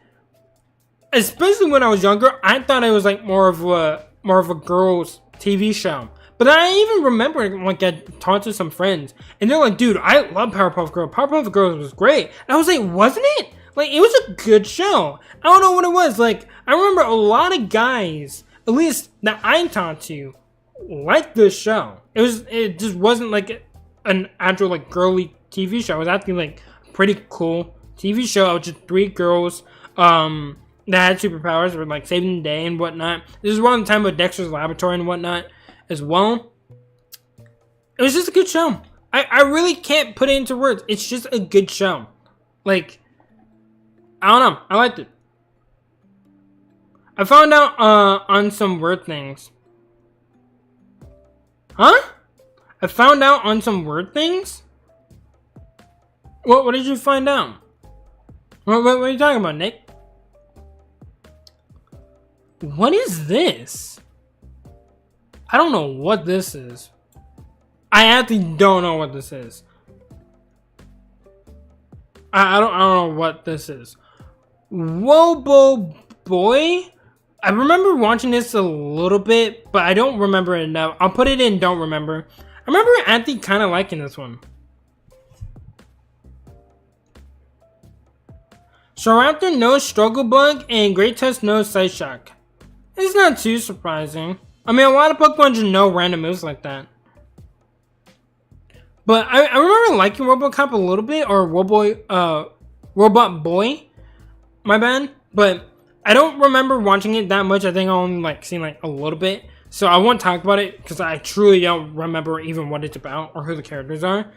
especially when I was younger, I thought it was like more of a girls' TV show. But I even remember like I talked to some friends and they're like, "Dude, I love Powerpuff Girls. Powerpuff Girls was great." And I was like, "Wasn't it? Like, it was a good show." I don't know what it was. Like, I remember a lot of guys, at least that I talked to, liked this show. It just wasn't like an actual like girly TV show. It was actually like a pretty cool TV show. It was just 3 girls that had superpowers, were like saving the day and whatnot. This is one time with Dexter's Laboratory and whatnot as well. It was just a good show. I really can't put it into words. It's just a good show. Like, I don't know. I liked it. I found out on some weird things. Huh? I found out on some weird things? What did you find out? What are you talking about, Nick? What is this? I don't know what this is. I actually don't know what this is. I don't know what this is. Wobo Boy? I remember watching this a little bit, but I don't remember it enough. I'll put it in don't remember. I remember actually kind of liking this one. Staraptor knows Struggle Bug and Great Tusk knows Side Shock. It's not too surprising. I mean, a lot of Pokemon just know random moves like that. But I remember liking RoboCop a little bit, or Robot Boy. My bad. But I don't remember watching it that much. I think I only like seen like a little bit. So I won't talk about it because I truly don't remember even what it's about or who the characters are.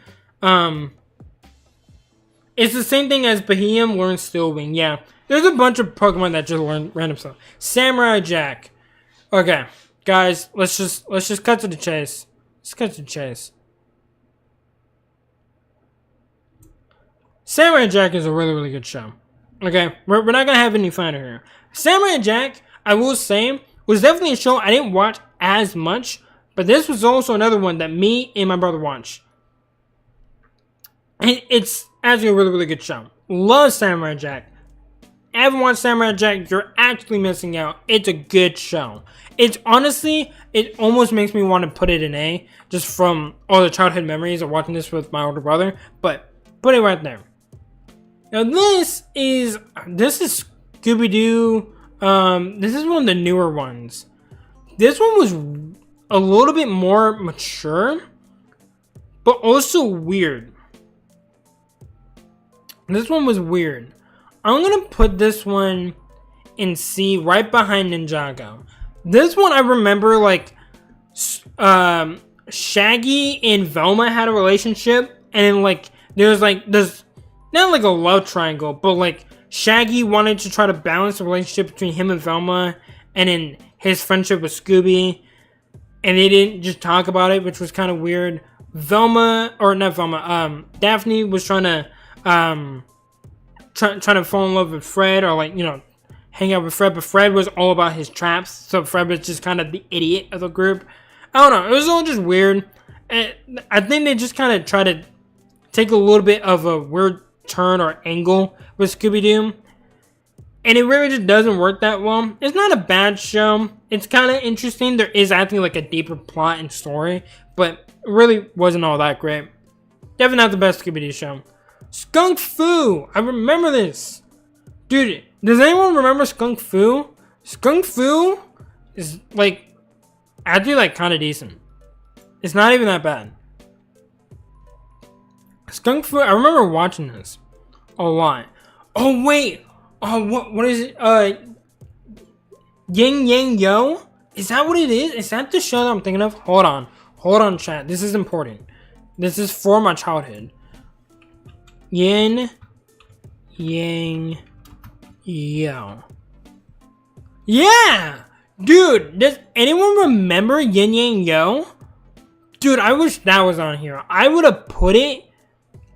It's the same thing as Behem learns Steel Wing. Yeah, there's a bunch of Pokemon that just learn random stuff. Samurai Jack. Okay, guys, let's just cut to the chase. Let's cut to the chase. Samurai Jack is a really, really good show. Okay, we're not gonna have any fun here. Samurai Jack, I will say, was definitely a show I didn't watch as much, but this was also another one that me and my brother watched. And it's actually a really, really good show. Love Samurai Jack. Haven't watched Samurai Jack, you're actually missing out. It's a good show. It's honestly, it almost makes me want to put it in A, just from all the childhood memories of watching this with my older brother, but put it right there. Now this is Scooby-Doo. This is one of the newer ones. This one was a little bit more mature, but also weird. This one was weird. I'm gonna put this one in C, right behind Ninjago. This one I remember like Shaggy and Velma had a relationship, and like there's not like a love triangle, but like Shaggy wanted to try to balance the relationship between him and Velma, and then his friendship with Scooby, and they didn't just talk about it, which was kind of weird. Daphne was trying to fall in love with Fred, or like, you know, hang out with Fred, but Fred was all about his traps, so Fred was just kind of the idiot of the group. I don't know, it was all just weird. And I think they just kind of try to take a little bit of a weird turn or angle with Scooby-Doo, and it really just doesn't work that well. It's not a bad show. It's kind of interesting. There is actually like a deeper plot and story, but it really wasn't all that great. Definitely not the best Scooby-Doo show. Skunk Fu! I remember this. Dude, does anyone remember Skunk Fu? Skunk Fu is like Actually, like, kind of decent. It's not even that bad. Skunk Fu, I remember watching this a lot. Oh, wait. Oh, what is it? Yin Yang Yo? Is that what it is? Is that the show that I'm thinking of? Hold on. Hold on, chat. This is important. This is for my childhood. Yin Yang Yo. Yeah! Dude, does anyone remember Yin Yang Yo? Dude, I wish that was on here. I would have put it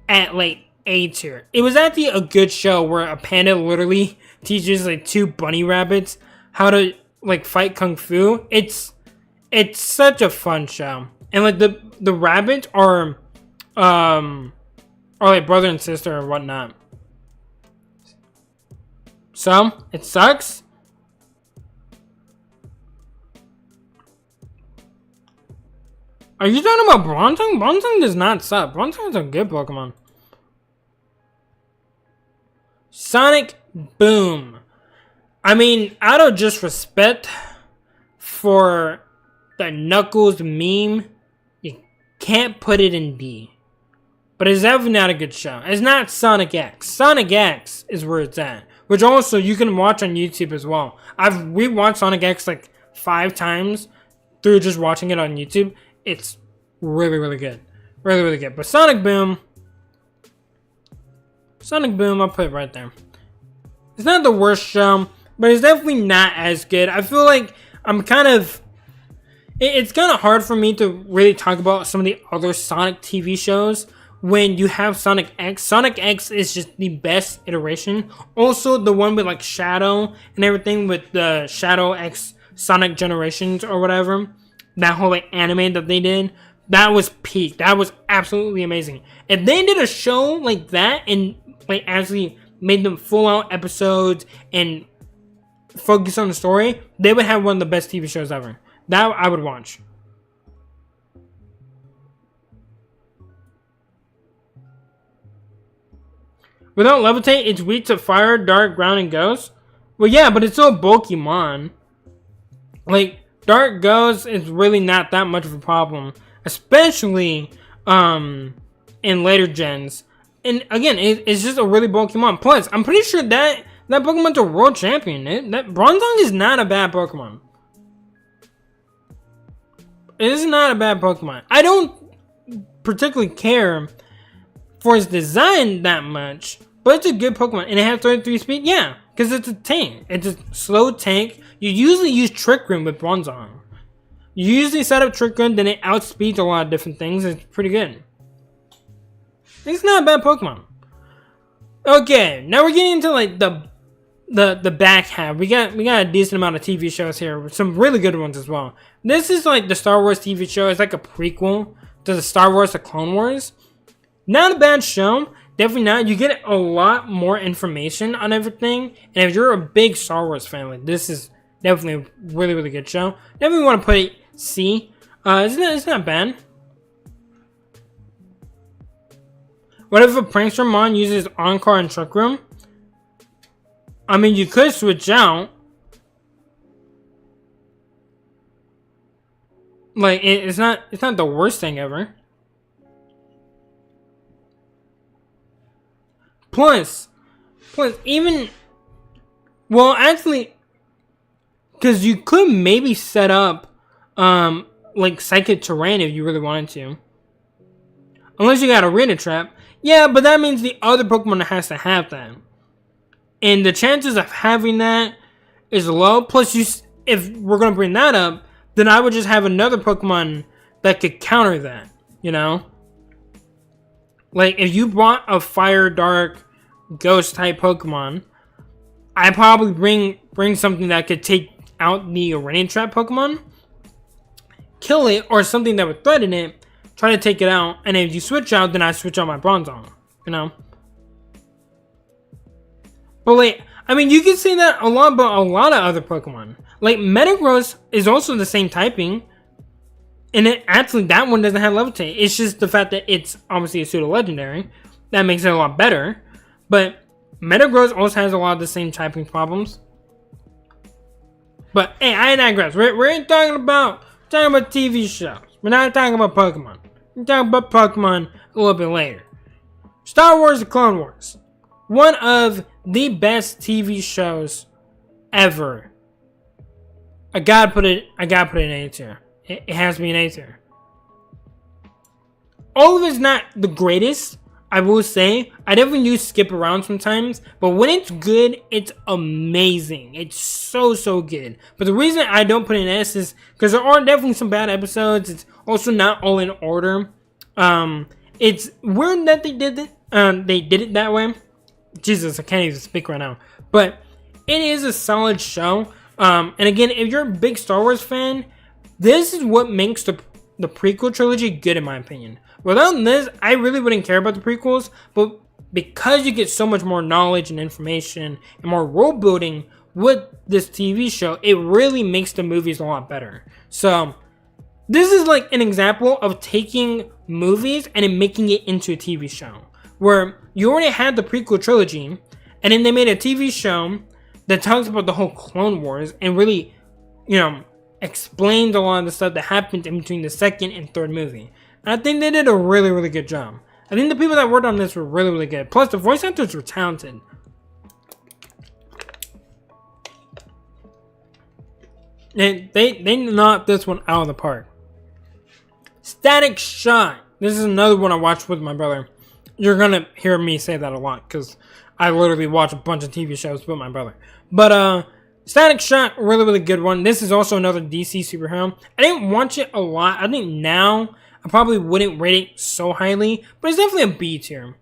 at like A tier. It was actually a good show where a panda literally teaches like 2 bunny rabbits how to like fight kung fu. It's such a fun show. And like the rabbits are like brother and sister or whatnot. So it sucks. Are you talking about Bronzong? Bronzong does not suck. Bronzong is a good Pokemon. Sonic Boom. I mean, out of just respect for the Knuckles meme, you can't put it in D. But it's definitely not a good show. It's not Sonic X. Sonic X is where it's at. Which also you can watch on YouTube as well. I've rewatched Sonic X like 5 times through just watching it on YouTube. It's really, really good. Really, really good. But Sonic Boom, I'll put it right there. It's not the worst show, but it's definitely not as good. I feel like I'm kind of... It's kind of hard for me to really talk about some of the other Sonic TV shows when you have Sonic X. Sonic X is just the best iteration. Also, the one with like Shadow and everything with the Shadow X Sonic Generations or whatever. That whole like anime that they did, that was peak. That was absolutely amazing. If they did a show like that and like actually made them full out episodes and focus on the story, they would have one of the best TV shows ever. That I would watch. Without Levitate, it's weak to fire, dark, ground, and ghost. Well, yeah, but it's still Pokemon. Like, Dark Ghost is really not that much of a problem, especially in later gens. And again, it's just a really Pokemon. Plus, I'm pretty sure that Pokemon's a world champion. That Bronzong is not a bad Pokemon. It is not a bad Pokemon. I don't particularly care for its design that much, but it's a good Pokemon. And it has 33 speed? Yeah, because it's a tank. It's a slow tank. You usually use Trick Room with Bronzong. You usually set up Trick Room, then it outspeeds a lot of different things. It's pretty good. It's not a bad Pokemon. Okay, now we're getting into like the back half. We got a decent amount of TV shows here, some really good ones as well. This is like the Star Wars TV show. It's like a prequel to the Star Wars: The Clone Wars. Not a bad show. Definitely not. You get a lot more information on everything. And if you're a big Star Wars fan, like this is definitely a really, really good show. Definitely want to put it C. It's not bad. What if a prankster mon uses Encore and Trick Room? I mean, you could switch out. Like, it's not the worst thing ever. Plus, even... Well, actually... Because you could maybe set up, like, Psychic Terrain if you really wanted to. Unless you got Arena Trap. Yeah, but that means the other Pokemon has to have that. And the chances of having that is low. Plus, if we're going to bring that up, then I would just have another Pokemon that could counter that, you know? Like, if you brought a Fire, Dark, Ghost type Pokemon, I'd probably bring something that could take out the Rain Trap Pokemon, kill it, or something that would threaten it, try to take it out, and if you switch out, then I switch out my Bronzong, you know? But like, I mean, you can say that a lot about a lot of other Pokemon. Like, Metagross is also the same typing, and actually that one doesn't have Levitate. It's just the fact that it's obviously a pseudo-legendary. That makes it a lot better. But Metagross also has a lot of the same typing problems. But hey, I digress. We're talking about We're talking about TV shows. We're not talking about Pokemon. We're talking about Pokemon a little bit later. Star Wars: The Clone Wars. One of the best TV shows ever. I gotta put it in A tier. It has to be an A tier. All of it's not the greatest, I will say. I definitely do skip around sometimes, but when it's good, it's amazing. It's so good. But the reason I don't put it in S is because there are definitely some bad episodes. It's also not all in order. It's weird that they did it. They did it that way. Jesus, I can't even speak right now. But it is a solid show. And again, if you're a big Star Wars fan, this is what makes the prequel trilogy good, in my opinion. Without this, I really wouldn't care about the prequels. But because you get so much more knowledge and information and more world building with this TV show, it really makes the movies a lot better. So this is like an example of taking movies and then making it into a TV show. Where you already had the prequel trilogy, and then they made a TV show that talks about the whole Clone Wars and really, explained a lot of the stuff that happened in between the second and third movie. And I think they did a really good job. I think the people that worked on this were really good. Plus, the voice actors were talented. They knocked this one out of the park. Static Shock. This is another one I watched with my brother. You're gonna hear me say that a lot because I literally watch a bunch of TV shows with my brother. But Static Shock, really good one. This is also another DC superhero. I didn't watch it a lot. I think now I probably wouldn't rate it so highly, but it's definitely a B tier.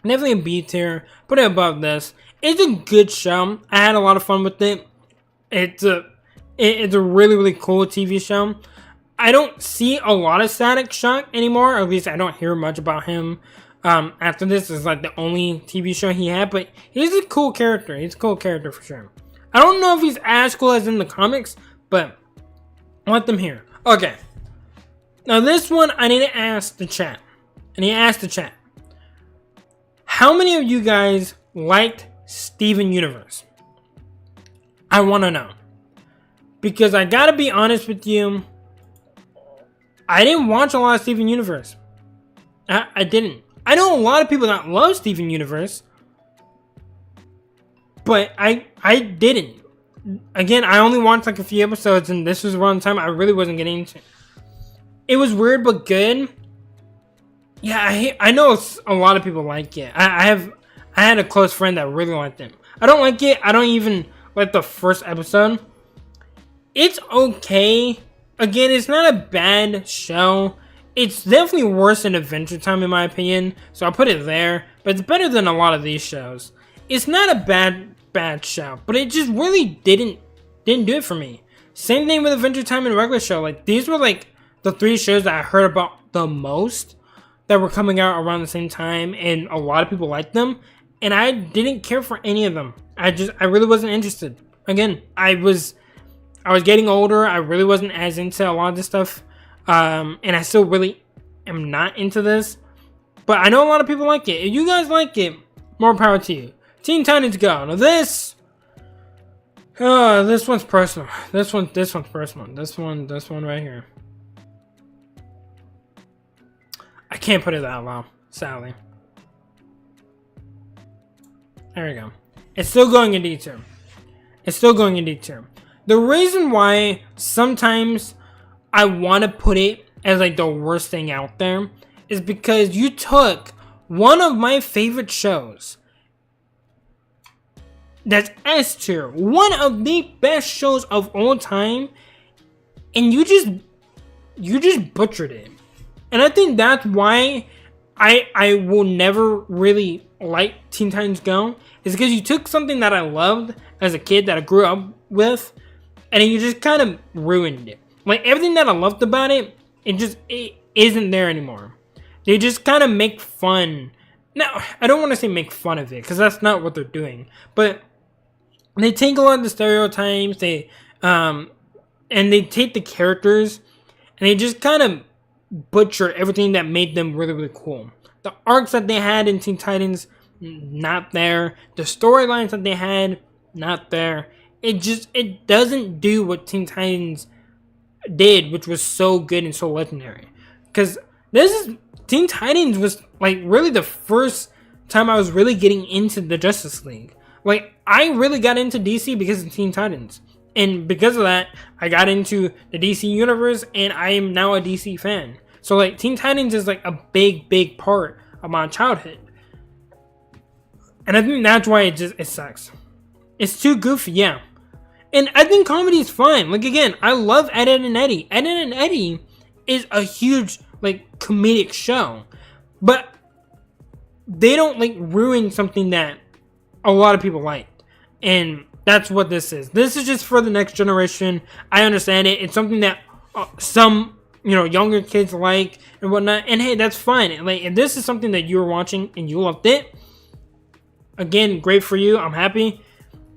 Definitely a B tier. Put it above this. It's a good show. I had a lot of fun with it. It's a really cool TV show. I don't see a lot of Static Shock anymore. Or at least I don't hear much about him. After this is like the only TV show he had, but he's a cool character. He's a cool character for sure. I don't know if he's as cool as in the comics, but let them hear. Okay. Now this one, I need to ask the chat. How many of you guys liked Steven Universe? I want to know. Because I gotta be honest with you, I didn't watch a lot of Steven Universe. I didn't. I know a lot of people that love Steven Universe, but I didn't. Again, I only watched like a few episodes, and this was around the time I really wasn't getting into it. It was weird but good. Yeah, I know a lot of people like it. I had a close friend that really liked it. I don't like it. I don't even like the first episode. It's okay. Again, it's not a bad show. It's definitely worse than Adventure Time in my opinion, so I'll put it there. But it's better than a lot of these shows. It's not a bad show, but it just really didn't do it for me. Same thing with Adventure Time and regular show. Like these were like the three shows that I heard about the most that were coming out around the same time, and a lot of people liked them, and I didn't care for any of them. I really wasn't interested. Again, I was getting older. I really wasn't as into a lot of this stuff. And I still really am not into this, but I know a lot of people like it. If you guys like it, more power to you. Teen Titans Go. Now this one's personal. This one's personal. This one right here. I can't put it out loud, sadly. There we go. It's still going in D tier. The reason why sometimes I want to put it as like the worst thing out there is because you took one of my favorite shows that's S tier, one of the best shows of all time, and you just butchered it. And I think that's why I will never really like Teen Titans Go, is because you took something that I loved as a kid that I grew up with, and you just kind of ruined it. Like, everything that I loved about it, it isn't there anymore. They just kind of make fun. Now, I don't want to say make fun of it, because that's not what they're doing. But they take a lot of the stereotypes, and they take the characters, and they just kind of butcher everything that made them really cool. The arcs that they had in Teen Titans, not there. The storylines that they had, not there. It doesn't do what Teen Titans did, which was so good and so legendary. Because Teen Titans was like really the first time I was really getting into the Justice League. Like, I really got into DC because of Teen Titans. And because of that, I got into the DC universe, and I am now a DC fan. So, like, Teen Titans is, like, a big, big part of my childhood. And I think that's why it sucks. It's too goofy, yeah. And I think comedy is fine. Like, again, I love Ed, Edd and Eddy. Ed, Edd and Eddy is a huge, like, comedic show. But they don't, like, ruin something that a lot of people like. And that's what this is. This is just for the next generation. I understand it. It's something that some, younger kids like and whatnot. And hey, that's fine. Like, if this is something that you were watching and you loved it, again, great for you. I'm happy.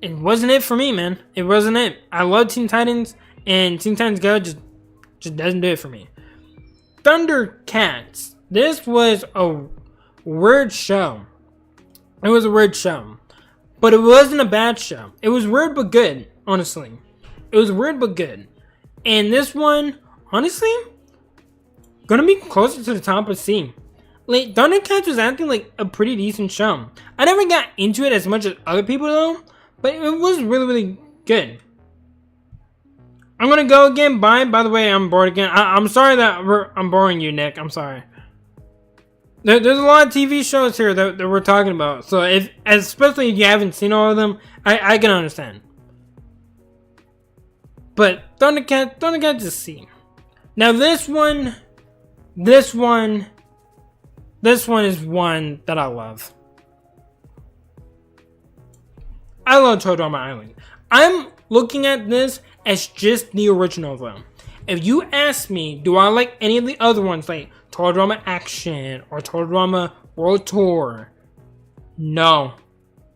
It wasn't it for me, man. It wasn't it. I love Teen Titans, and Teen Titans Go just doesn't do it for me. Thundercats. This was a weird show. It was a weird show. But it wasn't a bad show. It was weird but good, honestly. It was weird but good. And this one, honestly, gonna be closer to the top of C. Like, Thundercats was acting like a pretty decent show. I never got into it as much as other people though, but it was really, really good. I'm gonna go again. Bye. By the way, I'm bored again. I'm sorry that I'm boring you, Nick. I'm sorry. There's a lot of TV shows here that we're talking about. So especially if you haven't seen all of them, I can understand. But Thundercats is C. Now this one is one that I love. I love Total Drama Island. I'm looking at this as just the original though. If you ask me, do I like any of the other ones like Total Drama Action or Total Drama World Tour? No,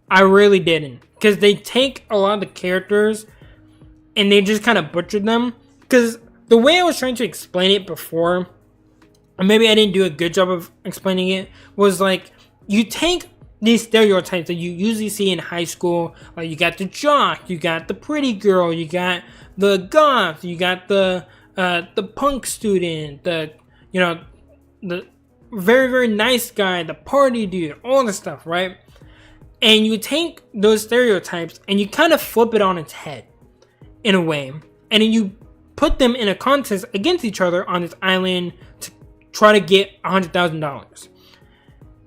I really didn't. Because they take a lot of the characters and they just kind of butchered them. Because the way I was trying to explain it before, or maybe I didn't do a good job of explaining it, was like, you take these stereotypes that you usually see in high school. Like, you got the jock, you got the pretty girl, you got the goth, you got the punk student, the very, very nice guy, the party dude, all this stuff, right? And you take those stereotypes and you kind of flip it on its head in a way, and then you put them in a contest against each other on this island to try to get $100,000.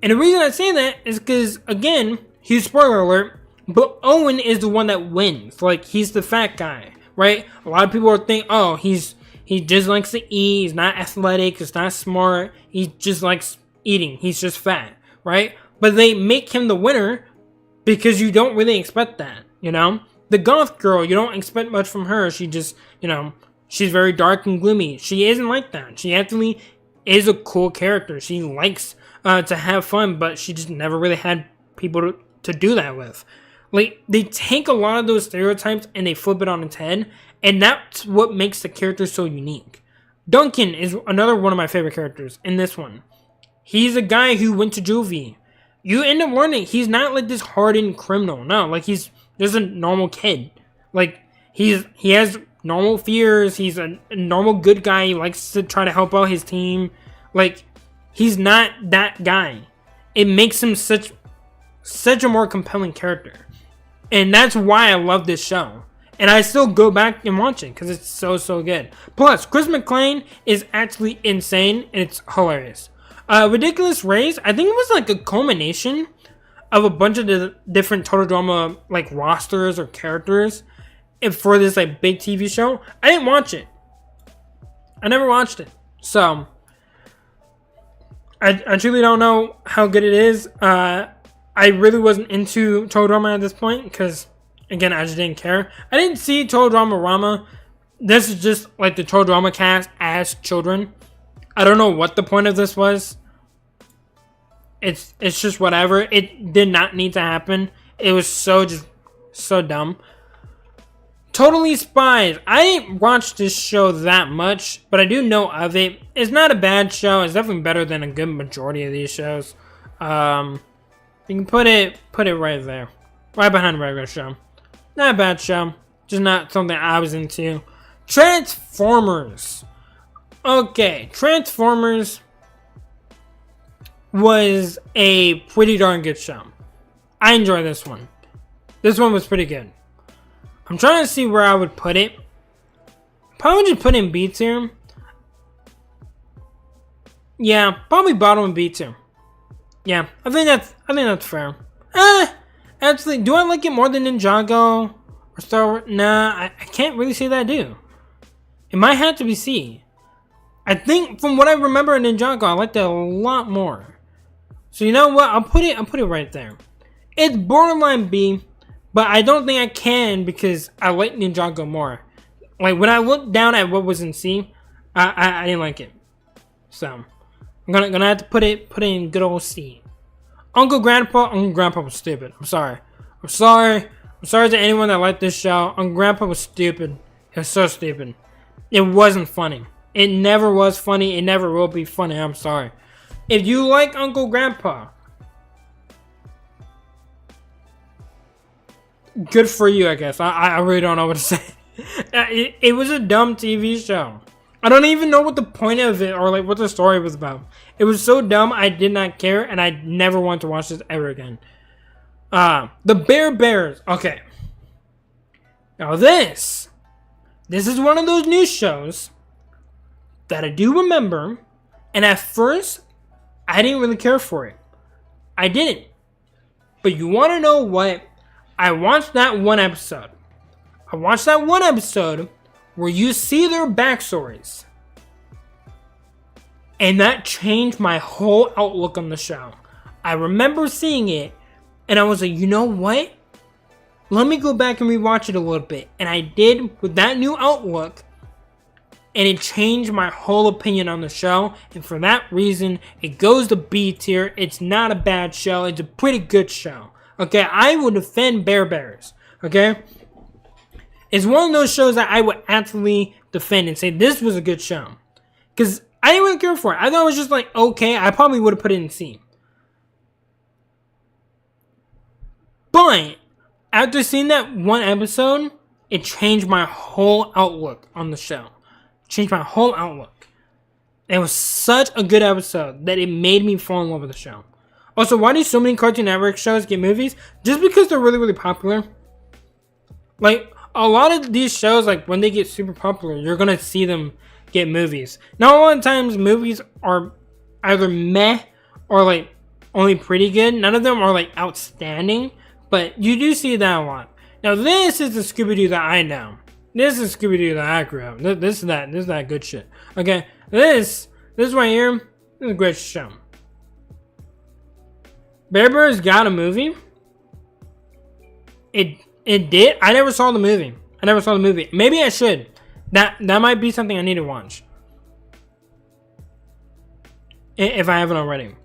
And the reason I say that is because, again, huge spoiler alert, but Owen is the one that wins. Like, he's the fat guy, right? A lot of people are thinking, oh, he just likes to eat, he's not athletic, he's not smart, he just likes eating, he's just fat, right? But they make him the winner because you don't really expect that, The goth girl, you don't expect much from her. She just, she's very dark and gloomy. She isn't like that. She actually is a cool character. She likes to have fun, but she just never really had people to do that with. Like, they take a lot of those stereotypes and they flip it on its head, and that's what makes the character so unique. Duncan is another one of my favorite characters in this one. He's a guy who went to juvie. You end up learning he's not like this hardened criminal. No, like, he's just a normal kid. Like, he has normal fears. He's a normal good guy. He likes to try to help out his team. Like, he's not that guy. It makes him such a more compelling character. And that's why I love this show. And I still go back and watch it because it's so, so good. Plus, Chris McClane is actually insane and it's hilarious. Ridiculous Race, I think it was like a culmination of a bunch of the different Total Drama like rosters or characters for this like big TV show. I didn't watch it. I never watched it. So, I truly don't know how good it is. I really wasn't into Total Drama at this point because, again, I just didn't care. I didn't see Total Drama Rama. This is just like the Total Drama cast as children. I don't know what the point of this was. It's just whatever. It did not need to happen. It was so dumb. Totally Spies. I didn't watch this show that much, but I do know of it. It's not a bad show. It's definitely better than a good majority of these shows. You can put it right there, right behind the regular show. Not a bad show, just not something I was into Transformers. Okay, Transformers was a pretty darn good show. I enjoyed this one. This one was pretty good. I'm trying to see where I would put it. Probably just put in B tier. Yeah, probably bottom of B tier. Yeah, I think that's fair. Actually, do I like it more than Ninjago or Star Wars? Nah, I can't really say that I do. It might have to be C. I think from what I remember in Ninjago, I liked it a lot more. So you know what? I'll put it right there. It's borderline B, but I don't think I can because I like Ninjago more. Like when I looked down at what was in C, I didn't like it. So I'm gonna have to put it in good old C. Uncle Grandpa was stupid. I'm sorry to anyone that liked this show. Uncle Grandpa was stupid. It was so stupid. It wasn't funny. It never was funny. It never will be funny. I'm sorry. If you like Uncle Grandpa, good for you, I guess. I really don't know what to say. It was a dumb TV show. I don't even know what the point of it or like what the story was about. It was so dumb, I did not care, and I never want to watch this ever again. The Bears. Okay. Now this is one of those news shows that I do remember, and at first, I didn't really care for it. I didn't. But you want to know what? I watched that one episode. Where you see their backstories. And that changed my whole outlook on the show. I remember seeing it, and I was like, you know what? Let me go back and rewatch it a little bit. And I did with that new outlook, and it changed my whole opinion on the show. And for that reason, it goes to B tier. It's not a bad show. It's a pretty good show. Okay, I would defend Bears. Okay? It's one of those shows that I would actually defend and say this was a good show. Because I didn't really care for it. I thought it was just like, okay, I probably would have put it in C. But after seeing that one episode, it changed my whole outlook on the show. It was such a good episode that it made me fall in love with the show. Also, why do so many Cartoon Network shows get movies? Just because they're really, really popular. Like, a lot of these shows, like, when they get super popular, you're gonna see them get movies. Now, a lot of times, movies are either meh or, like, only pretty good. None of them are, like, outstanding. But you do see that a lot. Now, this is the Scooby-Doo that I know. This is Scooby-Doo that I grew up. This is that good shit. Okay? This right here is a great show. Bears got a movie. It did. I never saw the movie. Maybe I should. That might be something I need to watch. If I haven't already.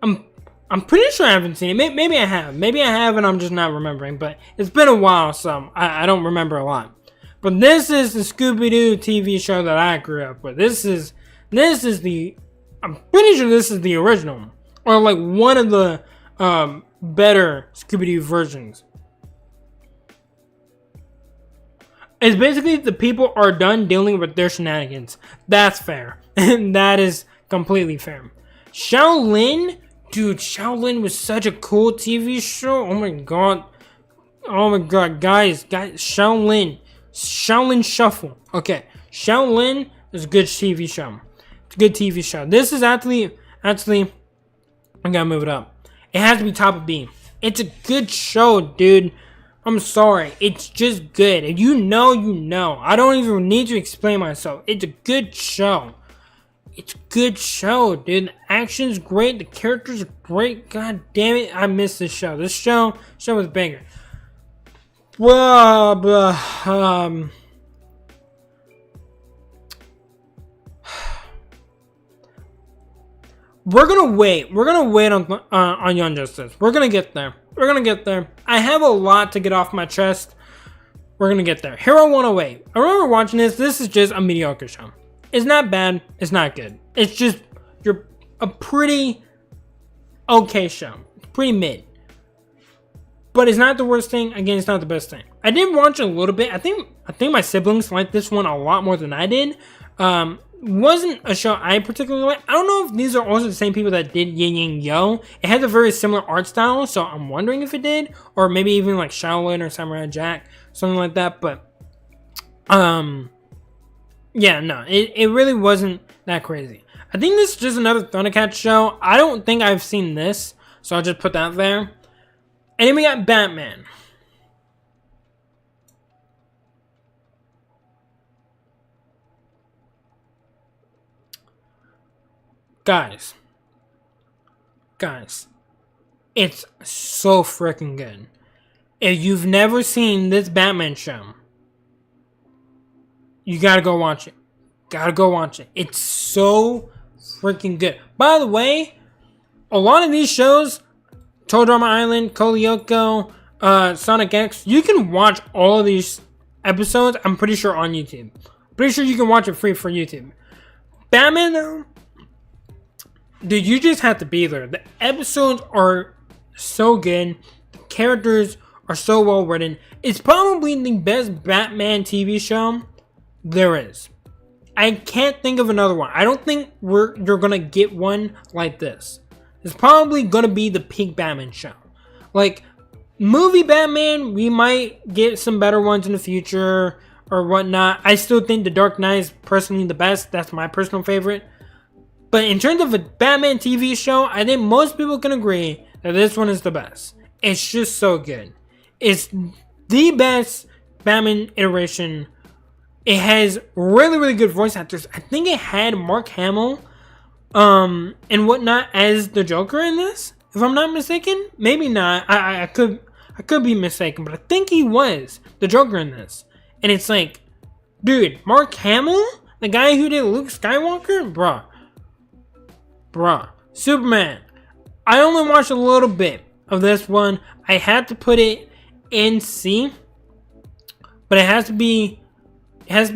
I'm pretty sure I haven't seen it. Maybe I have. Maybe I have and I'm just not remembering. But it's been a while, so I don't remember a lot. But this is the Scooby-Doo TV show that I grew up with. This is the... I'm pretty sure this is the original. Or like one of the better Scooby-Doo versions. It's basically the people are done dealing with their shenanigans. That's fair. And that is completely fair. Shaolin? Dude, Shaolin was such a cool TV show. Oh my god, guys. Shaolin Shuffle. Okay, Shaolin is a good TV show. It's a good TV show. This is actually, I gotta move it up. It has to be top of B. It's a good show, dude. I'm sorry. It's just good. If you know, you know. I don't even need to explain myself. It's a good show. It's a good show, dude. The action's great. The characters are great. God damn it. I miss this show. This show was banger. Well, we're gonna wait. We're gonna wait on Young Justice. We're gonna get there. I have a lot to get off my chest. We're gonna get there. Hero 108. I remember watching this. This is just a mediocre show. It's not bad. It's not good. It's just a pretty okay show. It's pretty mid. But it's not the worst thing. Again, it's not the best thing. I did watch a little bit. I think my siblings liked this one a lot more than I did. Wasn't a show I particularly like. I don't know if these are also the same people that did Yin Yang Yo. It has a very similar art style, so I'm wondering if it did, or maybe even like Shaolin or Samurai Jack, something like that. But yeah, no, it really wasn't that crazy. I think this is just another Thundercats show. I don't think I've seen this, so I'll just put that there. And then we got Batman. Guys, it's so freaking good. If you've never seen this Batman show, you gotta go watch it. It's so freaking good. By the way, a lot of these shows, Toe Drama Island, Kolyoko, Sonic X, you can watch all of these episodes, I'm pretty sure, on YouTube. Pretty sure you can watch it free for YouTube. Batman, though, dude, you just have to be there. The episodes are so good. The characters are so well written. It's probably the best Batman TV show there is. I can't think of another one. I don't think you're gonna get one like this. It's probably gonna be the peak Batman show. Like, movie Batman, we might get some better ones in the future or whatnot. I still think The Dark Knight is personally the best. That's my personal favorite. But in terms of a Batman TV show, I think most people can agree that this one is the best. It's just so good. It's the best Batman iteration. It has really, really good voice actors. I think it had Mark Hamill and whatnot as the Joker in this, if I'm not mistaken. Maybe not. I could be mistaken, but I think he was the Joker in this. And it's like, dude, Mark Hamill, the guy who did Luke Skywalker, bruh. Superman. I only watched a little bit of this one. I had to put it in C, but it has to be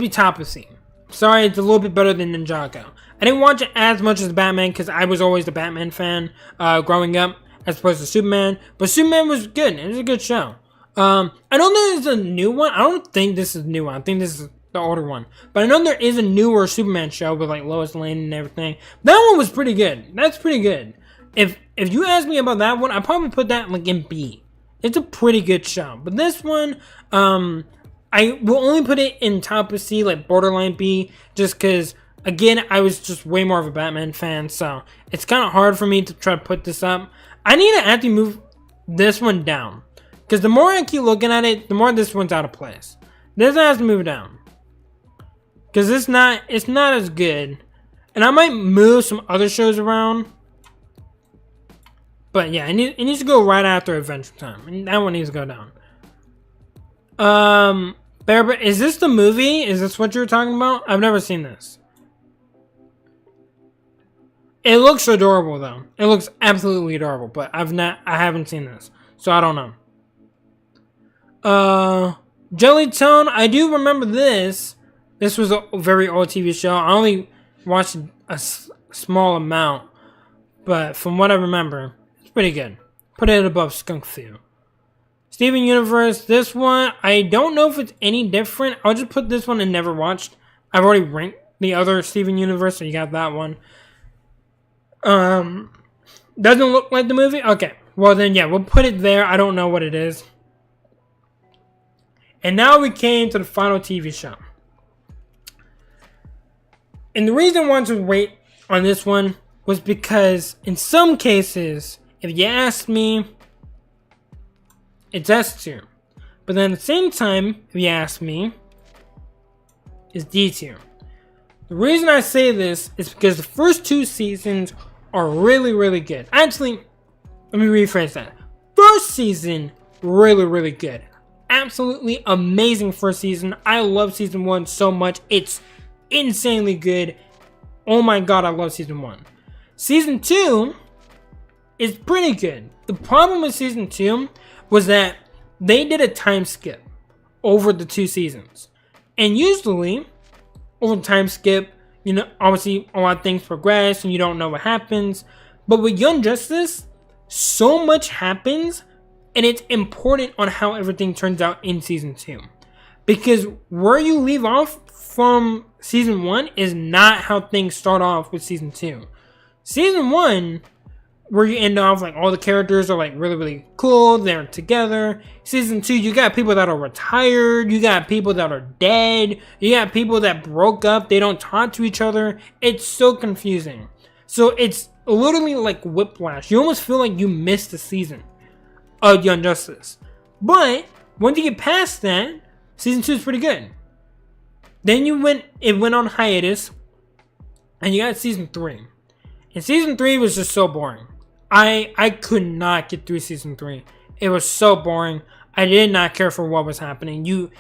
top of C. Sorry, it's a little bit better than Ninjago. I didn't watch it as much as Batman because I was always the Batman fan growing up as opposed to Superman. But Superman was good. It was a good show. I know there's a new one. I don't think this is a new one. I think this is the older one. But I know there is a newer Superman show with like Lois Lane and everything. That one was pretty good. That's pretty good. If you ask me about that one, I'd probably put that like in B. It's a pretty good show. But this one, I will only put it in top of C, like borderline B, just because, again, I was just way more of a Batman fan. So it's kind of hard for me to try to put this up. I need to actually move this one down. Because the more I keep looking at it, the more this one's out of place. This has to move down. Because it's not as good. And I might move some other shows around. But yeah, it needs to go right after Adventure Time. And that one needs to go down. Is this the movie? Is this what you're talking about? I've never seen this. It looks adorable though. It looks absolutely adorable. But I haven't seen this. So I don't know. Jellytone, I do remember this. This was a very old TV show. I only watched a small amount, but from what I remember, it's pretty good. Put it above Skunk Fu. Steven Universe, this one, I don't know if it's any different. I'll just put this one in never watched. I've already ranked the other Steven Universe, so you got that one. Doesn't look like the movie? Okay, well then, yeah, we'll put it there. I don't know what it is. And now we came to the final TV show. And the reason I wanted to wait on this one was because in some cases, if you ask me, it's S tier. But then at the same time, if you ask me, it's D tier. The reason I say this is because the first two seasons are really, really good. Actually, let me rephrase that. First season, really, really good. Absolutely amazing first season. I love season 1 so much. It's insanely good. Oh my god, I love season 1. Season 2 is pretty good. The problem with season 2 was that they did a time skip over the 2 seasons. And usually, over the time skip, you know, obviously a lot of things progress and you don't know what happens. But with Young Justice, so much happens And it's important on how everything turns out in season 2. Because where you leave off from season 1 is not how things start off with season 2. Season 1, where you end off, like, all the characters are, like, really, really cool. They're together. Season 2, you got people that are retired. You got people that are dead. You got people that broke up. They don't talk to each other. It's so confusing. So it's literally like whiplash. You almost feel like you missed a season of Young Justice. But once you get past that, season 2 is pretty good. Then it went on hiatus, and you got season 3. And season 3 was just so boring. I could not get through season 3. It was so boring. I did not care for what was happening. You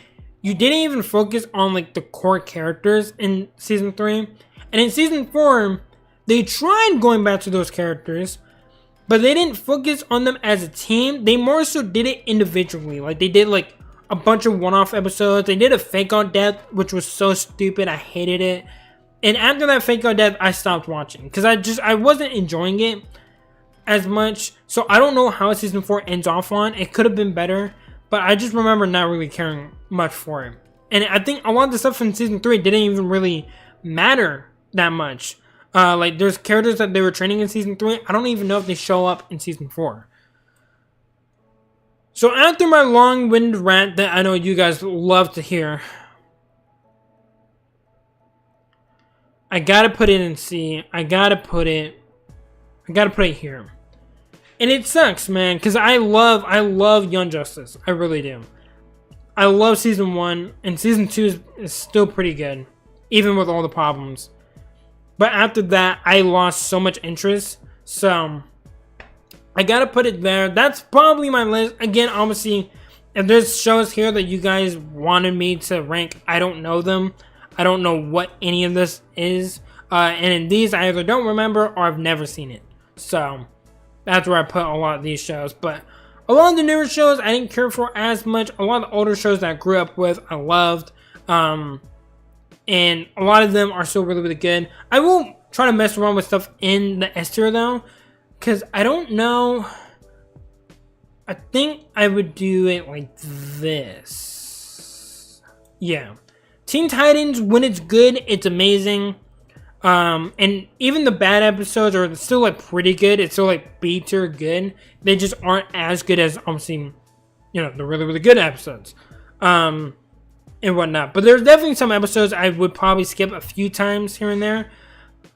didn't even focus on like the core characters in season 3. And in season 4, they tried going back to those characters, but they didn't focus on them as a team. They more so did it individually. Like they did like a bunch of one-off episodes. They did a fake out death, which was so stupid. I hated it. And after that fake out death, I stopped watching because I wasn't enjoying it as much. So I don't know how season 4 ends off on. It could have been better, but I just remember not really caring much for it. And I think a lot of the stuff in season 3 didn't even really matter that much. Like there's characters that they were training in season 3. I don't even know if they show up in season 4. So after my long-winded rant that I know you guys love to hear, I gotta put it in C. I gotta put it here. And it sucks, man, because I love Young Justice. I really do. I love season 1, and season 2 is still pretty good, even with all the problems. But after that, I lost so much interest. So I gotta put it there. That's probably my list. Again, obviously, if there's shows here that you guys wanted me to rank, I don't know them. I don't know what any of this is. And in these, I either don't remember or I've never seen it. So that's where I put a lot of these shows. But a lot of the newer shows, I didn't care for as much. A lot of the older shows that I grew up with, I loved. And a lot of them are still really, really good. I won't try to mess around with stuff in the S tier though, because I don't know. I think I would do it like this. Yeah. Teen Titans, when it's good, it's amazing. And even the bad episodes are still like pretty good. It's still like B tier good. They just aren't as good as obviously, the really, really good episodes. And whatnot. But there's definitely some episodes I would probably skip a few times here and there.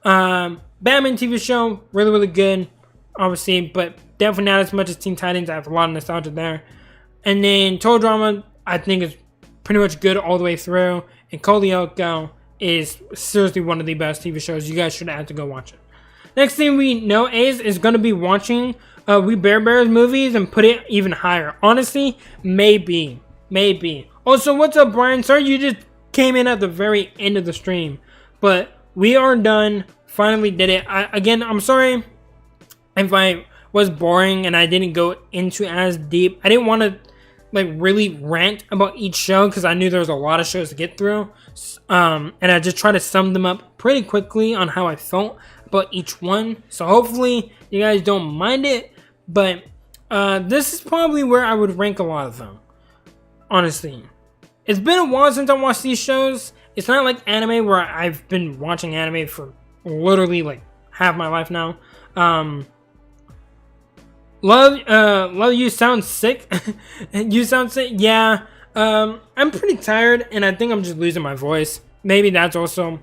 Batman TV show, really, really good, obviously, but definitely not as much as Teen Titans. I have a lot of nostalgia there. And then Total Drama, I think is pretty much good all the way through. And Code Lyoko is seriously one of the best TV shows. You guys should have to go watch it. Next thing we know is going to be watching We Bare Bears movies and put it even higher. Honestly, maybe. Also, what's up, Brian? Sorry you just came in at the very end of the stream. But we are done. Finally did it. Again, I'm sorry if I was boring and I didn't go into as deep. I didn't want to really rant about each show because I knew there was a lot of shows to get through. And I just tried to sum them up pretty quickly on how I felt about each one. So hopefully you guys don't mind it. But this is probably where I would rank a lot of them. Honestly. It's been a while since I watched these shows. It's not like anime where I've been watching anime for literally like half my life now. Love you sound sick. You sound sick? Yeah. I'm pretty tired and I think I'm just losing my voice. Maybe that's also a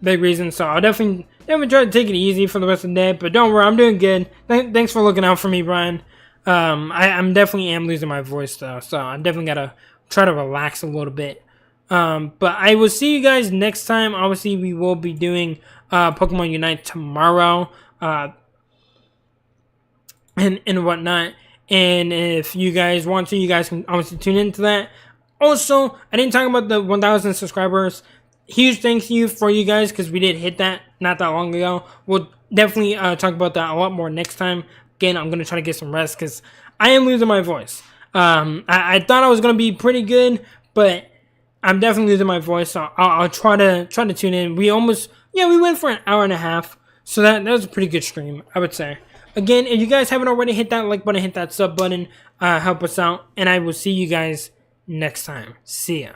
big reason. So I'll definitely try to take it easy for the rest of the day. But don't worry, I'm doing good. Thanks for looking out for me, Brian. I'm definitely losing my voice though. So I definitely gotta try to relax a little bit. But I will see you guys next time. Obviously, we will be doing Pokemon Unite tomorrow. And whatnot. And if you guys want to, you guys can obviously tune into that. Also, I didn't talk about the 1,000 subscribers. Huge thank you for you guys because we did hit that not that long ago. We'll definitely talk about that a lot more next time. Again, I'm going to try to get some rest because I am losing my voice. I thought I was going to be pretty good, but I'm definitely losing my voice. So I'll try to tune in. We went for an hour and a half. So that was a pretty good stream, I would say. Again, if you guys haven't already hit that like button, hit that sub button. help us out, and I will see you guys next time. See ya.